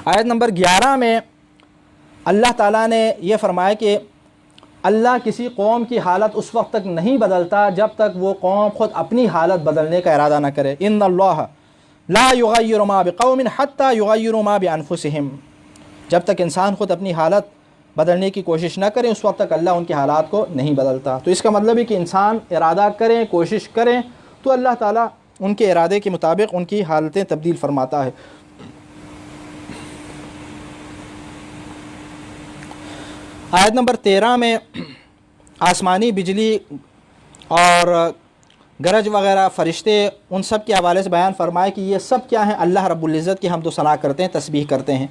آیت نمبر 11 میں اللہ تعالیٰ نے یہ فرمایا کہ اللہ کسی قوم کی حالت اس وقت تک نہیں بدلتا جب تک وہ قوم خود اپنی حالت بدلنے کا ارادہ نہ کرے۔ ان اللہ لا یغیر ما بقوم حتی یغیروا ما بانفسہم، جب تک انسان خود اپنی حالت بدلنے کی کوشش نہ کریں اس وقت تک اللہ ان کی حالات کو نہیں بدلتا۔ تو اس کا مطلب ہے کہ انسان ارادہ کریں، کوشش کریں، تو اللہ تعالیٰ ان کے ارادے کے مطابق ان کی حالتیں تبدیل فرماتا ہے۔ آیت نمبر 13 میں آسمانی بجلی اور گرج وغیرہ فرشتے ان سب کے حوالے سے بیان فرمائے کہ یہ سب کیا ہیں؟ اللہ رب العزت کی حمد و ثنا کرتے ہیں، تسبیح کرتے ہیں۔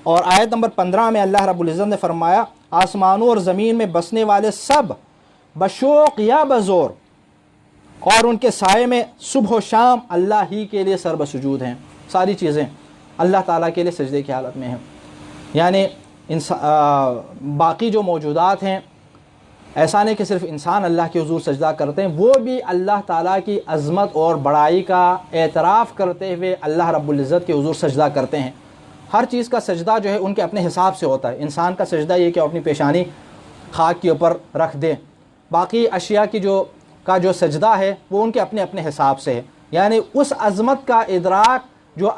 اور آیت نمبر 15 میں اللہ رب العزت نے فرمایا آسمانوں اور زمین میں بسنے والے سب بشوق یا بزور اور ان کے سائے میں صبح و شام اللہ ہی کے لیے سر بسجود ہیں، ساری چیزیں اللہ تعالیٰ کے لیے سجدے کی حالت میں ہیں۔ یعنی باقی جو موجودات ہیں، ایسا نہیں کہ صرف انسان اللہ کے حضور سجدہ کرتے ہیں، وہ بھی اللہ تعالیٰ کی عظمت اور بڑائی کا اعتراف کرتے ہوئے اللہ رب العزت کے حضور سجدہ کرتے ہیں۔ ہر چیز کا سجدہ جو ہے ان کے اپنے حساب سے ہوتا ہے۔ انسان کا سجدہ یہ کہ اپنی پیشانی خاک کے اوپر رکھ دیں. باقی اشیاء کی جو سجدہ ہے وہ ان کے اپنے اپنے حساب سے ہے. یعنی اس عظمت کا ادراک جو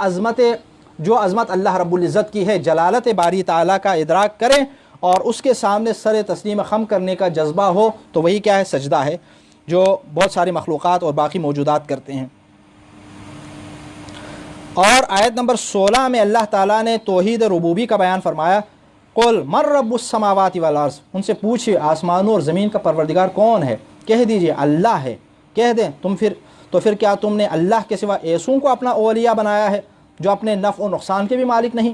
عظمت اللہ رب العزت کی ہے، جلالت باری تعالیٰ کا ادراک کریں اور اس کے سامنے سر تسلیم خم کرنے کا جذبہ ہو، تو وہی کیا ہے؟ سجدہ ہے، جو بہت ساری مخلوقات اور باقی موجودات کرتے ہیں. اور آیت نمبر 16 میں اللہ تعالیٰ نے توحید ربوبی کا بیان فرمایا. قل من رب السماوات والارض، ان سے پوچھئے آسمانوں اور زمین کا پروردگار کون ہے؟ کہہ دیجئے اللہ ہے. کہہ دیں تو پھر کیا تم نے اللہ کے سوا ایسوں کو اپنا اولیاء بنایا ہے جو اپنے نفع و نقصان کے بھی مالک نہیں؟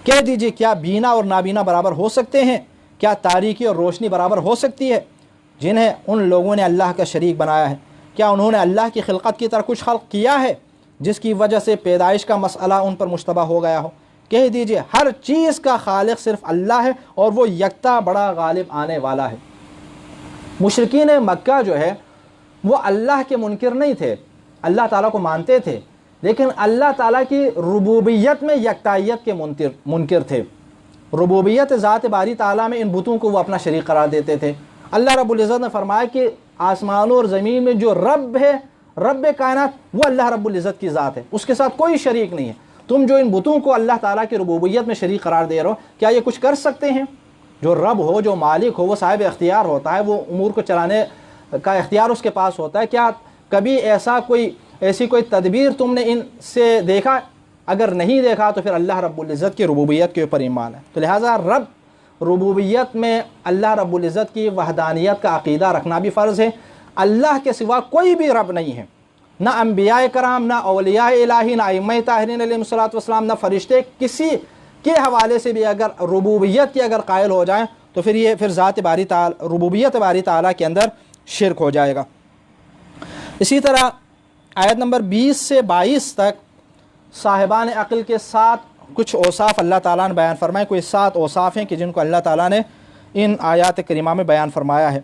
کہہ دیجئے کیا بینا اور نابینا برابر ہو سکتے ہیں؟ کیا تاریکی اور روشنی برابر ہو سکتی ہے؟ جنہیں ان لوگوں نے اللہ کا شریک بنایا ہے، کیا انہوں نے اللہ کی خلقت کی طرح کچھ خلق کیا ہے جس کی وجہ سے پیدائش کا مسئلہ ان پر مشتبہ ہو گیا ہو؟ کہہ دیجئے ہر چیز کا خالق صرف اللہ ہے اور وہ یکتا بڑا غالب آنے والا ہے. مشرکین مکہ جو ہے وہ اللہ کے منکر نہیں تھے، اللہ تعالیٰ کو مانتے تھے، لیکن اللہ تعالیٰ کی ربوبیت میں یکتائیت کے منکر تھے. ربوبیت ذات باری تعالیٰ میں ان بتوں کو وہ اپنا شریک قرار دیتے تھے. اللہ رب العزت نے فرمایا کہ آسمانوں اور زمین میں جو رب ہے، رب کائنات، وہ اللہ رب العزت کی ذات ہے، اس کے ساتھ کوئی شریک نہیں ہے. تم جو ان بتوں کو اللہ تعالیٰ کی ربوبیت میں شریک قرار دے رہے ہو، کیا یہ کچھ کر سکتے ہیں؟ جو رب ہو، جو مالک ہو، وہ صاحب اختیار ہوتا ہے، وہ امور کو چلانے کا اختیار اس کے پاس ہوتا ہے. کیا کبھی ایسی کوئی تدبیر تم نے ان سے دیکھا؟ اگر نہیں دیکھا تو پھر اللہ رب العزت کی ربوبیت کے اوپر ایمان ہے. تو لہٰذا ربوبیت میں اللہ رب العزت کی وحدانیت کا عقیدہ رکھنا بھی فرض ہے. اللہ کے سوا کوئی بھی رب نہیں ہے، نہ انبیاء کرام، نہ اولیاء الہی، نہ ائمہ طاہرین علیہم الصلوۃ والسلام، نہ فرشتے. کسی کے حوالے سے بھی اگر ربوبیت کی اگر قائل ہو جائیں تو پھر ذات باری تعالی، ربوبیت باری تعالیٰ کے اندر شرک ہو جائے گا. اسی طرح آیت نمبر 20 سے 22 تک صاحبان عقل کے 7 کچھ اوصاف اللہ تعالیٰ نے بیان فرمائے. کوئی 7 اوصاف ہیں کہ جن کو اللہ تعالیٰ نے ان آیات کریمہ میں بیان فرمایا ہے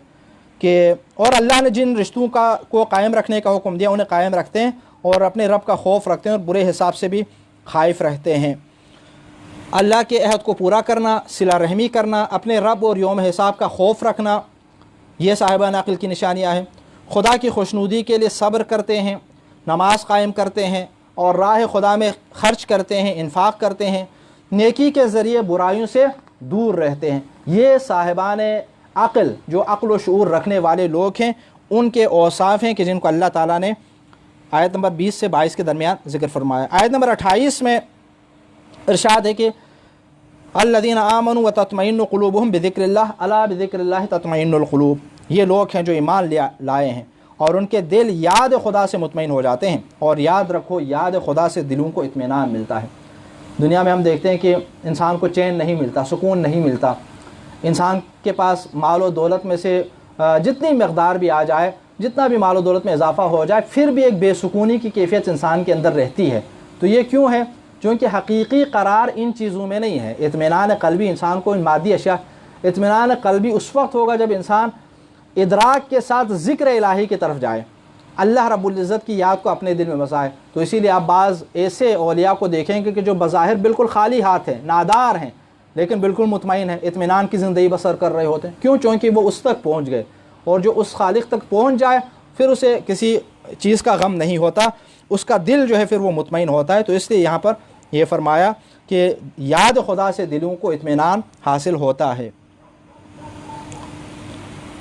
کہ اور اللہ نے جن رشتوں کو قائم رکھنے کا حکم دیا انہیں قائم رکھتے ہیں اور اپنے رب کا خوف رکھتے ہیں اور برے حساب سے بھی خائف رہتے ہیں. اللہ کے عہد کو پورا کرنا، صلہ رحمی کرنا، اپنے رب اور یوم حساب کا خوف رکھنا، یہ صاحبان عقل کی نشانیاں ہیں. خدا کی خوشنودی کے لیے صبر کرتے ہیں، نماز قائم کرتے ہیں اور راہ خدا میں خرچ کرتے ہیں، انفاق کرتے ہیں، نیکی کے ذریعے برائیوں سے دور رہتے ہیں. یہ صاحبان عقل جو عقل و شعور رکھنے والے لوگ ہیں، ان کے اوصاف ہیں کہ جن کو اللہ تعالیٰ نے آیت نمبر 20 سے 22 کے درمیان ذکر فرمایا. آیت نمبر 28 میں ارشاد ہے کہ الذین آمنوا وتطمئن قلوبہم بذکر اللہ الا بذکر اللہ تطمئن القلوب. یہ لوگ ہیں جو ایمان لائے ہیں اور ان کے دل یاد خدا سے مطمئن ہو جاتے ہیں. اور یاد رکھو، یاد خدا سے دلوں کو اطمینان ملتا ہے. دنیا میں ہم دیکھتے ہیں کہ انسان کو چین نہیں ملتا، سکون نہیں ملتا. انسان کے پاس مال و دولت میں سے جتنی مقدار بھی آ جائے، جتنا بھی مال و دولت میں اضافہ ہو جائے، پھر بھی ایک بے سکونی کی کیفیت انسان کے اندر رہتی ہے. تو یہ کیوں ہے؟ چونکہ حقیقی قرار ان چیزوں میں نہیں ہے. اطمینان قلبی انسان کو ان مادی اشیاء، اطمینان قلبی اس وقت ہوگا جب انسان ادراک کے ساتھ ذکر الہی کی طرف جائے، اللہ رب العزت کی یاد کو اپنے دل میں بسائے. تو اسی لیے آپ بعض ایسے اولیاء کو دیکھیں گے کہ جو بظاہر بالکل خالی ہاتھ ہیں، نادار ہیں، لیکن بالکل مطمئن ہیں، اطمینان کی زندگی بسر کر رہے ہوتے ہیں. کیوں؟ چونکہ وہ اس تک پہنچ گئے. اور جو اس خالق تک پہنچ جائے پھر اسے کسی چیز کا غم نہیں ہوتا، اس کا دل جو ہے پھر وہ مطمئن ہوتا ہے. تو اس لیے یہاں پر یہ فرمایا کہ یاد خدا سے دلوں کو اطمینان حاصل ہوتا ہے.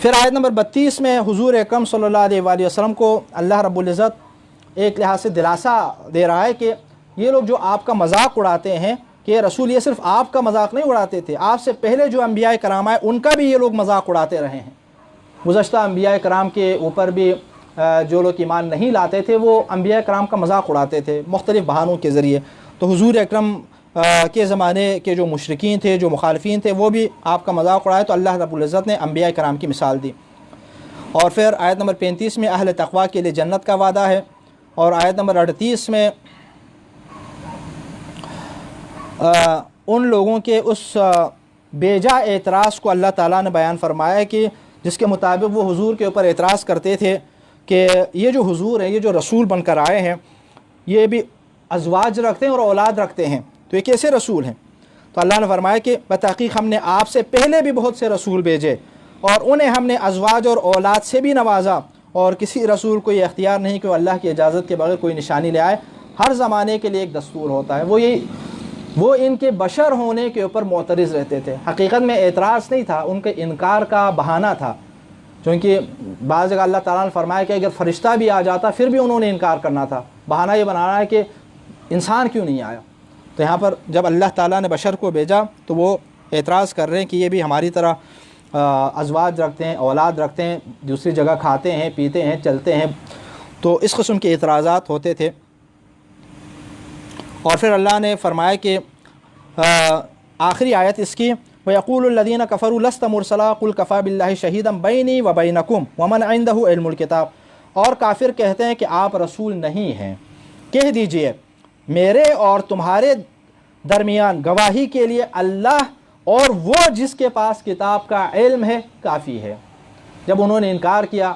پھر آیت نمبر 32 میں حضور اکرم صلی اللہ علیہ وآلہ وسلم کو اللہ رب العزت ایک لحاظ سے دلاسا دے رہا ہے کہ یہ لوگ جو آپ کا مذاق اڑاتے ہیں، کہ رسول یہ صرف آپ کا مذاق نہیں اڑاتے تھے، آپ سے پہلے جو انبیاء کرام آئے ان کا بھی یہ لوگ مذاق اڑاتے رہے ہیں. گزشتہ انبیاء کرام کے اوپر بھی جو لوگ ایمان نہیں لاتے تھے وہ انبیاء کرام کا مذاق اڑاتے تھے مختلف بہانوں کے ذریعے. تو حضور اکرم کے زمانے کے جو مشرکین تھے، جو مخالفین تھے، وہ بھی آپ کا مذاق اڑائے. تو اللہ رب العزت نے انبیاء کرام کی مثال دی. اور پھر آیت نمبر 35 میں اہل تقویٰ کے لیے جنت کا وعدہ ہے. اور آیت نمبر 38 میں ان لوگوں کے اس بیجا اعتراض کو اللہ تعالیٰ نے بیان فرمایا کہ جس کے مطابق وہ حضور کے اوپر اعتراض کرتے تھے کہ یہ جو حضور ہیں، یہ جو رسول بن کر آئے ہیں، یہ بھی ازواج رکھتے ہیں اور اولاد رکھتے ہیں، تو یہ کیسے رسول ہیں؟ تو اللہ نے فرمایا کہ بتحقیق ہم نے آپ سے پہلے بھی بہت سے رسول بھیجے اور انہیں ہم نے ازواج اور اولاد سے بھی نوازا، اور کسی رسول کو یہ اختیار نہیں کہ وہ اللہ کی اجازت کے بغیر کوئی نشانی لے آئے۔ ہر زمانے کے لیے ایک دستور ہوتا ہے، وہ ان کے بشر ہونے کے اوپر معترض رہتے تھے۔ حقیقت میں اعتراض نہیں تھا، ان کے انکار کا بہانہ تھا، چونکہ بعض جگہ اللہ تعالیٰ نے فرمایا کہ اگر فرشتہ بھی آ جاتا پھر بھی انہوں نے انکار کرنا تھا۔ بہانہ یہ بنانا ہے کہ انسان کیوں نہیں آیا۔ تو یہاں پر جب اللہ تعالیٰ نے بشر کو بھیجا تو وہ اعتراض کر رہے ہیں کہ یہ بھی ہماری طرح ازواج رکھتے ہیں، اولاد رکھتے ہیں، دوسری جگہ کھاتے ہیں، پیتے ہیں، چلتے ہیں، تو اس قسم کے اعتراضات ہوتے تھے۔ اور پھر اللہ نے فرمایا کہ آخری آیت اس کی، وَيَقُولُ الَّذِينَ كَفَرُوا لَسْتَ مُرْسَلًا قُلْ كَفَىٰ بِاللَّهِ شَهِيدًا بَيْنِي وَبَيْنَكُمْ وَمَنْ عِندَهُ عِلْمُ الْكِتَابِ، اور کافر کہتے ہیں کہ آپ رسول نہیں ہیں، کہہ دیجئے میرے اور تمہارے درمیان گواہی کے لیے اللہ اور وہ جس کے پاس کتاب کا علم ہے کافی ہے۔ جب انہوں نے انکار کیا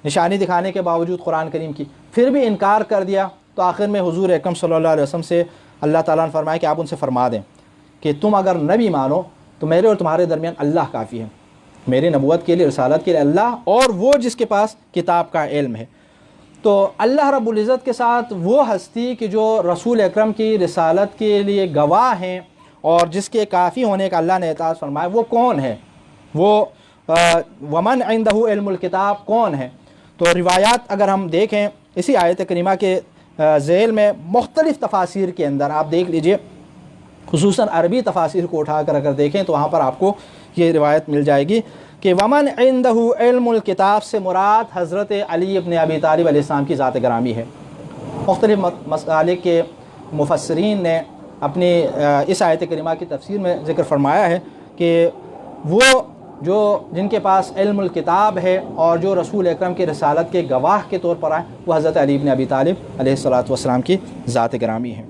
نشانی دکھانے کے باوجود قرآن کریم کی، پھر بھی انکار کر دیا، تو آخر میں حضور اکرم صلی اللہ علیہ وسلم سے اللہ تعالیٰ نے فرمایا کہ آپ ان سے فرما دیں کہ تم اگر نبی مانو تو میرے اور تمہارے درمیان اللہ کافی ہے، میری نبوت کے لیے، رسالت کے لیے اللہ اور وہ جس کے پاس کتاب کا علم ہے۔ تو اللہ رب العزت کے ساتھ وہ ہستی کہ جو رسول اکرم کی رسالت کے لیے گواہ ہیں اور جس کے کافی ہونے کا اللہ نے اعتراض فرمایا، وہ کون ہے؟ وہ ومن عندہ علم الکتاب کون ہے؟ تو روایات اگر ہم دیکھیں اسی آیت کریمہ کے ذیل میں مختلف تفاسیر کے اندر آپ دیکھ لیجئے، خصوصاً عربی تفاسیر کو اٹھا کر اگر دیکھیں تو وہاں پر آپ کو یہ روایت مل جائے گی کہ ومن عندہ علم الکتاب سے مراد حضرت علی ابن ابی طالب علیہ السلام کی ذات گرامی ہے۔ مختلف مسالک کے مفسرین نے اپنی اس آیت کریمہ کی تفسیر میں ذکر فرمایا ہے کہ وہ جو جن کے پاس علم الکتاب ہے اور جو رسول اکرم کی رسالت کے گواہ کے طور پر آئے، وہ حضرت علی ابن ابی طالب علیہ السلام کی ذات گرامی ہے۔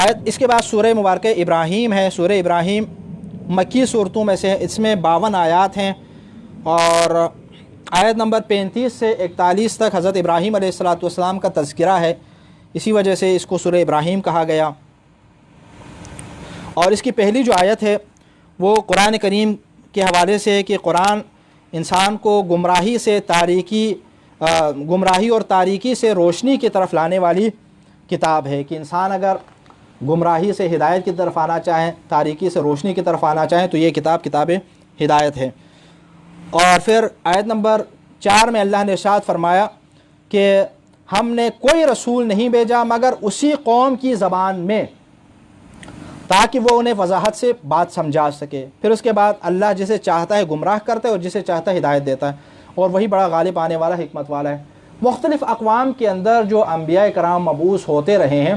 آیت اس کے بعد سورہ مبارکہ ابراہیم ہے۔ سورہ ابراہیم مکی صورتوں میں سے، اس میں 52 آیات ہیں، اور آیت نمبر 35 سے 41 تک حضرت ابراہیم علیہ السلام کا تذکرہ ہے، اسی وجہ سے اس کو سورہ ابراہیم کہا گیا۔ اور اس کی پہلی جو آیت ہے وہ قرآن کریم کے حوالے سے کہ قرآن انسان کو گمراہی اور تاریکی سے روشنی کی طرف لانے والی کتاب ہے، کہ انسان اگر گمراہی سے ہدایت کی طرف آنا چاہیں، تاریکی سے روشنی کی طرف آنا چاہیں تو یہ کتاب ہدایت ہے۔ اور پھر آیت نمبر 4 میں اللہ نے ارشاد فرمایا کہ ہم نے کوئی رسول نہیں بھیجا مگر اسی قوم کی زبان میں تاکہ وہ انہیں وضاحت سے بات سمجھا سکے۔ پھر اس کے بعد اللہ جسے چاہتا ہے گمراہ کرتا ہے اور جسے چاہتا ہے ہدایت دیتا ہے، اور وہی بڑا غالب آنے والا حکمت والا ہے۔ مختلف اقوام کے اندر جو انبیاء کرام مبعوث ہوتے رہے ہیں،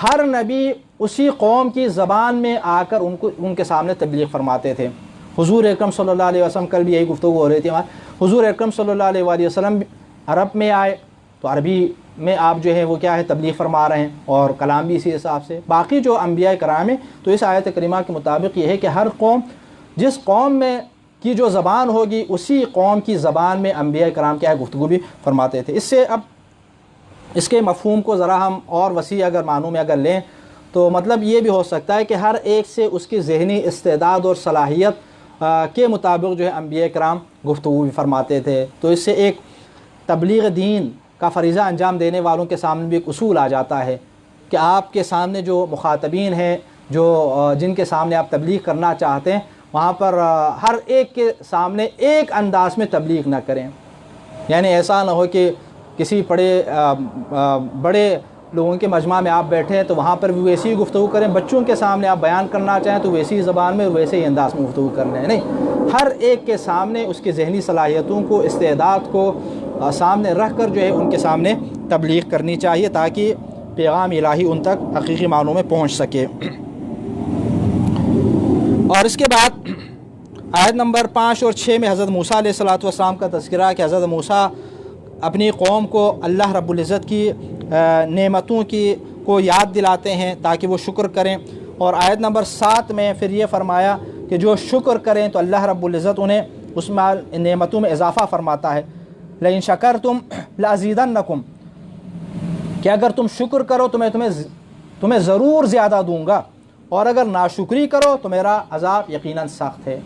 ہر نبی اسی قوم کی زبان میں آ کر ان کے سامنے تبلیغ فرماتے تھے۔ حضور اکرم صلی اللہ علیہ وسلم، کل بھی یہی گفتگو ہو رہی تھی، حضور اکرم صلی اللہ علیہ وآلہ وسلم عرب میں آئے تو عربی میں آپ جو ہے وہ کیا ہے تبلیغ فرما رہے ہیں، اور کلام بھی اسی حساب سے۔ باقی جو انبیاء کرام ہیں تو اس آیت کریمہ کے مطابق یہ ہے کہ ہر قوم جس قوم میں کی جو زبان ہوگی اسی قوم کی زبان میں انبیاء کرام کیا ہے گفتگو بھی فرماتے تھے۔ اس سے اب اس کے مفہوم کو ذرا ہم اور وسیع اگر معنوں میں اگر لیں تو مطلب یہ بھی ہو سکتا ہے کہ ہر ایک سے اس کی ذہنی استعداد اور صلاحیت کے مطابق جو ہے انبیاء کرام گفتگو بھی فرماتے تھے۔ تو اس سے ایک تبلیغ دین کا فریضہ انجام دینے والوں کے سامنے بھی ایک اصول آ جاتا ہے کہ آپ کے سامنے جو مخاطبین ہیں، جن کے سامنے آپ تبلیغ کرنا چاہتے ہیں، وہاں پر ہر ایک کے سامنے ایک انداز میں تبلیغ نہ کریں۔ یعنی ایسا نہ ہو کہ کسی بڑے لوگوں کے مجمع میں آپ بیٹھے ہیں تو وہاں پر بھی ویسی ہی گفتگو کریں، بچوں کے سامنے آپ بیان کرنا چاہیں تو ویسی ہی زبان میں ویسے ہی انداز میں گفتگو کرنا ہے۔ نہیں، ہر ایک کے سامنے اس کی ذہنی صلاحیتوں کو، استعداد کو سامنے رکھ کر جو ہے ان کے سامنے تبلیغ کرنی چاہیے تاکہ پیغام الہی ان تک حقیقی معنوں میں پہنچ سکے۔ اور اس کے بعد آیت نمبر 5 اور 6 میں حضرت موسیٰ علیہ السلام کا تذکرہ کہ حضرت موسیٰ اپنی قوم کو اللہ رب العزت کی نعمتوں کو یاد دلاتے ہیں تاکہ وہ شکر کریں۔ اور آیت نمبر 7 میں پھر یہ فرمایا کہ جو شکر کریں تو اللہ رب العزت انہیں اس میں نعمتوں میں اضافہ فرماتا ہے۔ لئن شکرتم لازیدنکم، کہ اگر تم شکر کرو تو میں تمہیں ضرور زیادہ دوں گا۔ اور اگر ناشکری کرو تو میرا عذاب یقیناً سخت ہے۔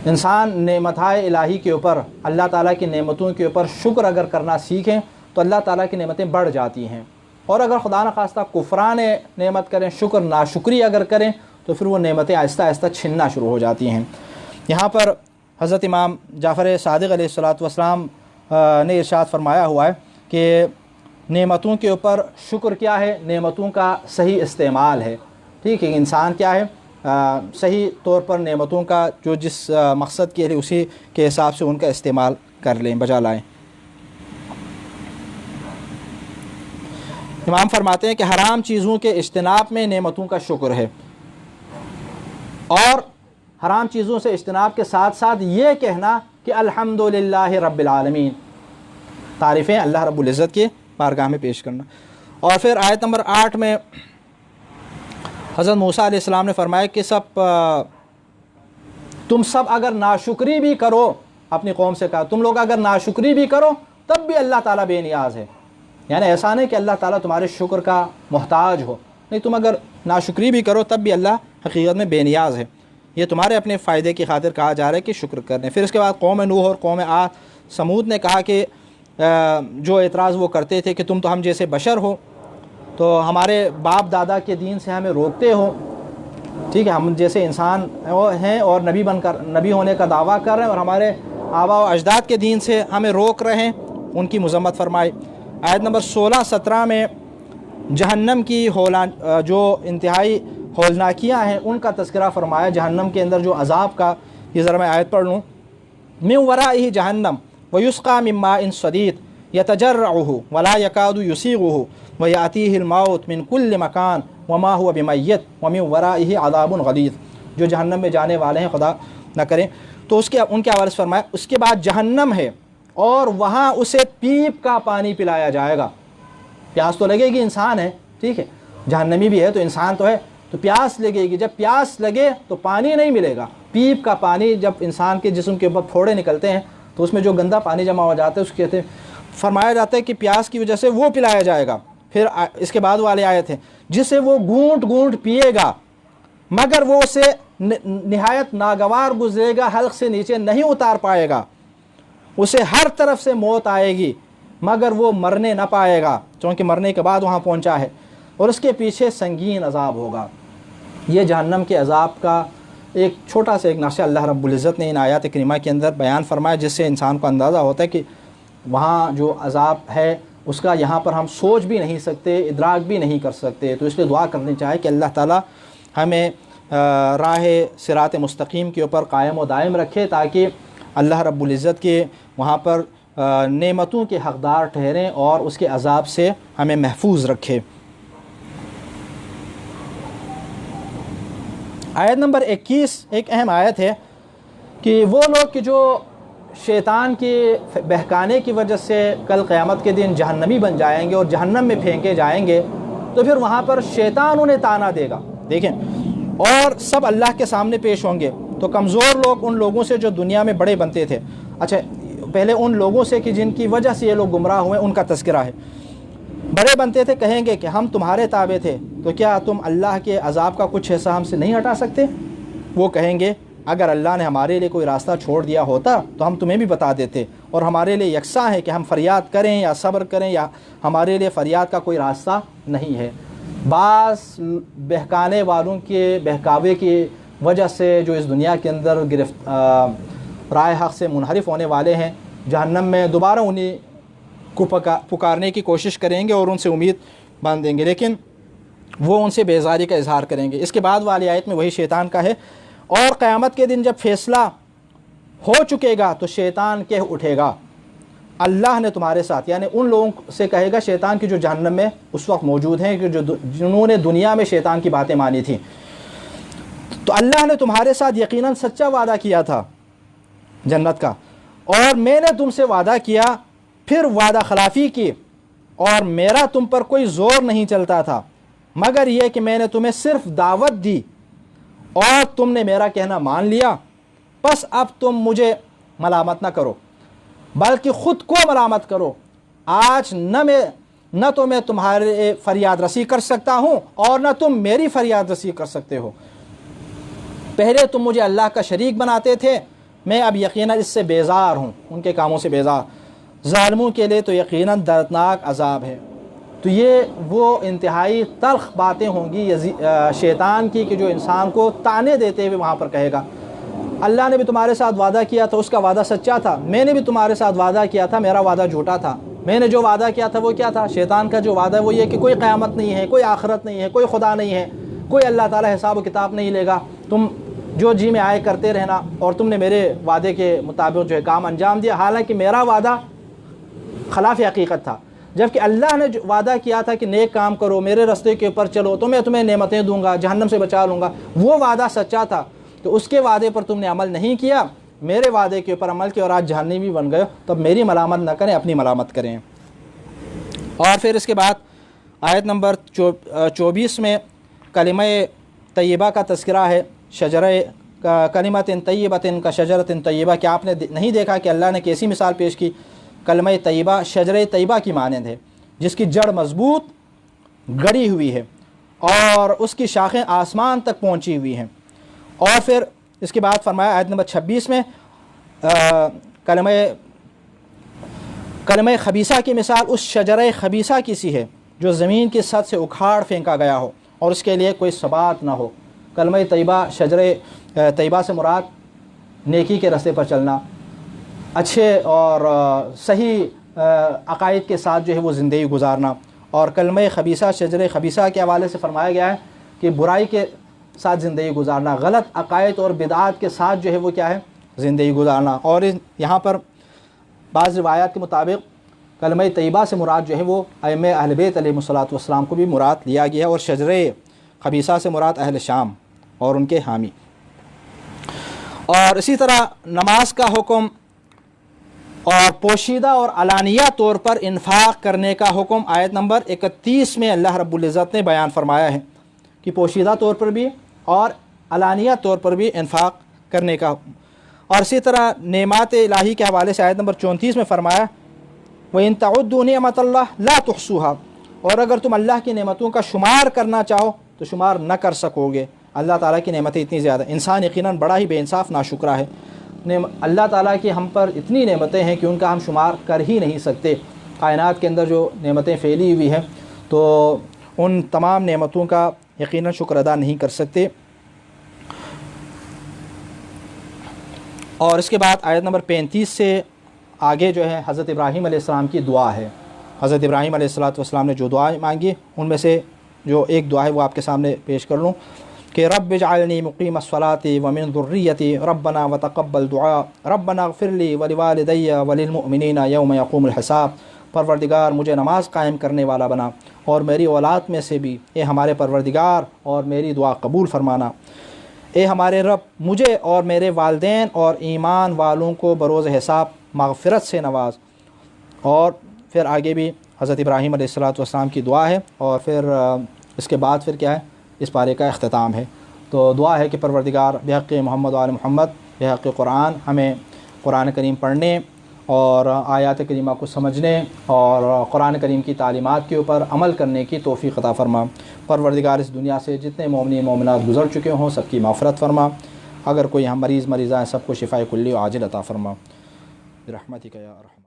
انسان نعمتائے الہی کے اوپر، اللہ تعالیٰ کی نعمتوں کے اوپر شکر اگر کرنا سیکھیں تو اللہ تعالیٰ کی نعمتیں بڑھ جاتی ہیں، اور اگر خدا نخواستہ کفران نعمت کریں، شکر ناشکری اگر کریں تو پھر وہ نعمتیں آہستہ آہستہ چھننا شروع ہو جاتی ہیں۔ یہاں پر حضرت امام جعفر صادق علیہ السلام نے ارشاد فرمایا ہوا ہے کہ نعمتوں کے اوپر شکر کیا ہے؟ نعمتوں کا صحیح استعمال ہے۔ ٹھیک ہے، انسان کیا ہے صحیح طور پر نعمتوں کا جو جس مقصد کے لیے اسی کے حساب سے ان کا استعمال کر لیں، بجا لائیں۔ امام فرماتے ہیں کہ حرام چیزوں کے اجتناب میں نعمتوں کا شکر ہے، اور حرام چیزوں سے اجتناب کے ساتھ ساتھ یہ کہنا کہ الحمدللہ رب العالمین، تعریفیں اللہ رب العزت کے بارگاہ میں پیش کرنا۔ اور پھر آیت نمبر 8 میں حضرت موسیٰ علیہ السلام نے فرمایا کہ تم سب اگر ناشکری بھی کرو، اپنی قوم سے کہا تم لوگ اگر ناشکری بھی کرو تب بھی اللہ تعالیٰ بے نیاز ہے، یعنی ایسا نہیں کہ اللہ تعالیٰ تمہارے شکر کا محتاج ہو، نہیں، تم اگر ناشکری بھی کرو تب بھی اللہ حقیقت میں بے نیاز ہے، یہ تمہارے اپنے فائدے کی خاطر کہا جا رہا ہے کہ شکر کرنے۔ پھر اس کے بعد قوم نوح اور قوم عاد سمود نے کہا کہ جو اعتراض وہ کرتے تھے کہ تم تو ہم جیسے بشر ہو، تو ہمارے باپ دادا کے دین سے ہمیں روکتے ہو، ٹھیک ہے، ہم جیسے انسان ہیں اور نبی ہونے کا دعویٰ کر رہے ہیں، اور ہمارے آباء و اجداد کے دین سے ہمیں روک رہے ہیں، ان کی مذمت فرمائی۔ آیت نمبر 16-17 میں جہنم کی جو انتہائی ہولناکیاں ہیں ان کا تذکرہ فرمایا، جہنم کے اندر جو عذاب کا، یہ ذرا میں آیت پڑھ لوں۔ من ورائہ جہنم ویسقى من ماء صدید یتجرعہ ولا یکاد یسیغہ ویأتیہ الموت من کل مکان وما هو بمیت ومن ورائہ عذاب غلیظ، جو جہنم میں جانے والے ہیں، خدا نہ کریں، تو ان کے حوالے سے فرمایا اس کے بعد جہنم ہے اور وہاں اسے پیپ کا پانی پلایا جائے گا۔ پیاس تو لگے گی، انسان ہے، ٹھیک ہے، جہنمی بھی ہے تو انسان تو ہے، تو پیاس لگے گی، جب پیاس لگے تو پانی نہیں ملے گا، پیپ کا پانی، جب انسان کے جسم کے اوپر پھوڑے نکلتے ہیں تو اس میں جو گندا پانی جمع ہو جاتا ہے اس کو کہتے ہیں، فرمایا جاتا ہے کہ پیاس کی وجہ سے وہ پلایا جائے گا۔ پھر اس کے بعد والے آیت ہیں جسے وہ گھونٹ گھونٹ پیے گا مگر وہ اسے نہایت ناگوار گزرے گا، حلق سے نیچے نہیں اتار پائے گا، اسے ہر طرف سے موت آئے گی مگر وہ مرنے نہ پائے گا چونکہ مرنے کے بعد وہاں پہنچا ہے، اور اس کے پیچھے سنگین عذاب ہوگا۔ یہ جہنم کے عذاب کا ایک چھوٹا سا ایک نقشہ اللہ رب العزت نے ان آیات کریمہ کے اندر بیان فرمایا، جس سے انسان کو اندازہ ہوتا ہے کہ وہاں جو عذاب ہے اس کا یہاں پر ہم سوچ بھی نہیں سکتے، ادراک بھی نہیں کر سکتے۔ تو اس لیے دعا کرنی چاہیے کہ اللہ تعالیٰ ہمیں راہ صراط مستقیم کے اوپر قائم و دائم رکھے، تاکہ اللہ رب العزت کے وہاں پر نعمتوں کے حقدار ٹھہریں اور اس کے عذاب سے ہمیں محفوظ رکھے۔ آیت نمبر 21 ایک اہم آیت ہے کہ وہ لوگ کہ جو شیطان کے بہکانے کی وجہ سے کل قیامت کے دن جہنمی بن جائیں گے اور جہنم میں پھینکے جائیں گے، تو پھر وہاں پر شیطان انہیں تانا دے گا، دیکھیں، اور سب اللہ کے سامنے پیش ہوں گے۔ تو کمزور لوگ ان لوگوں سے جو دنیا میں بڑے بنتے تھے، اچھا پہلے ان لوگوں سے کہ جن کی وجہ سے یہ لوگ گمراہ ہوئے ان کا تذکرہ ہے، بڑے بنتے تھے، کہیں گے کہ ہم تمہارے تابع تھے تو کیا تم اللہ کے عذاب کا کچھ حصہ ہم سے نہیں ہٹا سکتے؟ وہ کہیں گے اگر اللہ نے ہمارے لیے کوئی راستہ چھوڑ دیا ہوتا تو ہم تمہیں بھی بتا دیتے، اور ہمارے لیے یکساں ہے کہ ہم فریاد کریں یا صبر کریں، یا ہمارے لیے فریاد کا کوئی راستہ نہیں ہے۔ بعض بہکانے والوں کے بہکاوے کی وجہ سے جو اس دنیا کے اندر رائے حق سے منحرف ہونے والے ہیں، جہنم میں دوبارہ انہیں کو پکارنے کی کوشش کریں گے اور ان سے امید باندھیں گے، لیکن وہ ان سے بیزاری کا اظہار کریں گے۔ اس کے بعد والی آیت میں وہی شیطان کا ہے، اور قیامت کے دن جب فیصلہ ہو چکے گا تو شیطان کہہ اٹھے گا اللہ نے تمہارے ساتھ، یعنی ان لوگوں سے کہے گا شیطان کی جو جہنم میں اس وقت موجود ہیں، کہ جنہوں نے دنیا میں شیطان کی باتیں مانی تھیں، تو اللہ نے تمہارے ساتھ یقیناً سچا وعدہ کیا تھا جنت کا، اور میں نے تم سے وعدہ کیا پھر وعدہ خلافی کی، اور میرا تم پر کوئی زور نہیں چلتا تھا مگر یہ کہ میں نے تمہیں صرف دعوت دی اور تم نے میرا کہنا مان لیا، بس اب تم مجھے ملامت نہ کرو بلکہ خود کو ملامت کرو۔ آج نہ میں نہ تو میں تمہارے فریاد رسی کر سکتا ہوں اور نہ تم میری فریاد رسی کر سکتے ہو۔ پہلے تم مجھے اللہ کا شریک بناتے تھے، میں اب یقیناً اس سے بیزار ہوں، ان کے کاموں سے بیزار۔ ظالموں کے لیے تو یقیناً دردناک عذاب ہے۔ تو یہ وہ انتہائی تلخ باتیں ہوں گی شیطان کی کہ جو انسان کو طعنے دیتے ہوئے وہاں پر کہے گا، اللہ نے بھی تمہارے ساتھ وعدہ کیا تھا، اس کا وعدہ سچا تھا، میں نے بھی تمہارے ساتھ وعدہ کیا تھا، میرا وعدہ جھوٹا تھا۔ میں نے جو وعدہ کیا تھا وہ کیا تھا؟ شیطان کا جو وعدہ ہے وہ یہ کہ کوئی قیامت نہیں ہے، کوئی آخرت نہیں ہے، کوئی خدا نہیں ہے، کوئی اللہ تعالیٰ حساب و کتاب نہیں لے گا، تم جو جی میں آئے کرتے رہنا، اور تم نے میرے وعدے کے مطابق جو ہے کام انجام دیا، حالانکہ میرا وعدہ خلاف حقیقت تھا۔ جبکہ اللہ نے جو وعدہ کیا تھا کہ نیک کام کرو، میرے راستے کے اوپر چلو تو میں تمہیں نعمتیں دوں گا، جہنم سے بچا لوں گا، وہ وعدہ سچا تھا۔ تو اس کے وعدے پر تم نے عمل نہیں کیا، میرے وعدے کے اوپر عمل کیا اور آج جہنمی بن گئے، تب میری ملامت نہ کریں، اپنی ملامت کریں۔ اور پھر اس کے بعد آیت نمبر 24 میں کلمہ طیبہ کا تذکرہ ہے، شجرہ کلمۃ طیبۃ کا شجرۃ طیبہ۔ کیا آپ نے نہیں دیکھا کہ اللہ نے کیسی مثال پیش کی؟ کلمہ طیبہ شجرہ طیبہ کی مانند ہے، جس کی جڑ مضبوط گڑی ہوئی ہے اور اس کی شاخیں آسمان تک پہنچی ہوئی ہیں۔ اور پھر اس کے بعد فرمایا آیت نمبر 26 میں کلمہ خبیثہ کی مثال اس شجرہ خبیثہ کی سی ہے جو زمین کی سطح سے اکھاڑ پھینکا گیا ہو اور اس کے لیے کوئی ثبات نہ ہو۔ کلمہ طیبہ شجرہ طیبہ سے مراد نیکی کے راستے پر چلنا، اچھے اور صحیح عقائد کے ساتھ جو ہے وہ زندگی گزارنا، اور کلمہ خبیثہ شجرہ خبیثہ کے حوالے سے فرمایا گیا ہے کہ برائی کے ساتھ زندگی گزارنا، غلط عقائد اور بدعات کے ساتھ جو ہے وہ کیا ہے زندگی گزارنا۔ اور یہاں پر بعض روایات کے مطابق کلمہ طیبہ سے مراد جو ہے وہ ائمہ اہل بیت علیہ الصلوۃ والسلام کو بھی مراد لیا گیا ہے، اور شجرہ خبیثہ سے مراد اہل شام اور ان کے حامی۔ اور اسی طرح نماز کا حکم اور پوشیدہ اور علانیہ طور پر انفاق کرنے کا حکم آیت نمبر 31 میں اللہ رب العزت نے بیان فرمایا ہے کہ پوشیدہ طور پر بھی اور علانیہ طور پر بھی انفاق کرنے کا حکم۔ اور اسی طرح نعمات الہی کے حوالے سے آیت نمبر 34 میں فرمایا وَإِن تَعُدُّوا نِعْمَتَ اللَّهِ لَا تُحْصُوهَا، اور اگر تم اللہ کی نعمتوں کا شمار کرنا چاہو تو شمار نہ کر سکو گے۔ اللہ تعالیٰ کی نعمتیں اتنی زیادہ، انسان یقیناً بڑا ہی بے انصاف ناشکرا ہے۔ اللہ تعالیٰ کی ہم پر اتنی نعمتیں ہیں کہ ان کا ہم شمار کر ہی نہیں سکتے۔ کائنات کے اندر جو نعمتیں پھیلی ہوئی ہیں تو ان تمام نعمتوں کا یقیناً شکر ادا نہیں کر سکتے۔ اور اس کے بعد آیت نمبر 35 سے آگے جو ہے حضرت ابراہیم علیہ السلام کی دعا ہے۔ حضرت ابراہیم علیہ السلام نے جو دعائیں مانگی ان میں سے جو ایک دعا ہے وہ آپ کے سامنے پیش کر لوں کہ رب اجعلنی مقیم الصلاۃ ومن ذریتی ربنا وتقبل دعاء ربنا اغفر لی ولوالدی وللمؤمنین یوم یقوم الحساب۔ پروردگار مجھے نماز قائم کرنے والا بنا اور میری اولاد میں سے بھی اے ہمارے پروردگار اور میری دعا قبول فرمانا۔ اے ہمارے رب مجھے اور میرے والدین اور ایمان والوں کو بروز حساب مغفرت سے نواز۔ اور پھر آگے بھی حضرت ابراہیم علیہ السلام کی دعا ہے، اور پھر اس کے بعد پھر کیا ہے اس پارے کا اختتام ہے۔ تو دعا ہے کہ پروردگار بحق محمد و آل محمد بحق قرآن ہمیں قرآن کریم پڑھنے اور آیات کریمہ کو سمجھنے اور قرآن کریم کی تعلیمات کے اوپر عمل کرنے کی توفیق عطا فرما۔ پروردگار اس دنیا سے جتنے مومنین مومنات گزر چکے ہوں سب کی مغفرت فرما، اگر کوئی ہم مریض مریضہ ہیں سب کو شفاء کلی و عاجل عطا فرما برحمتک یا ارحم۔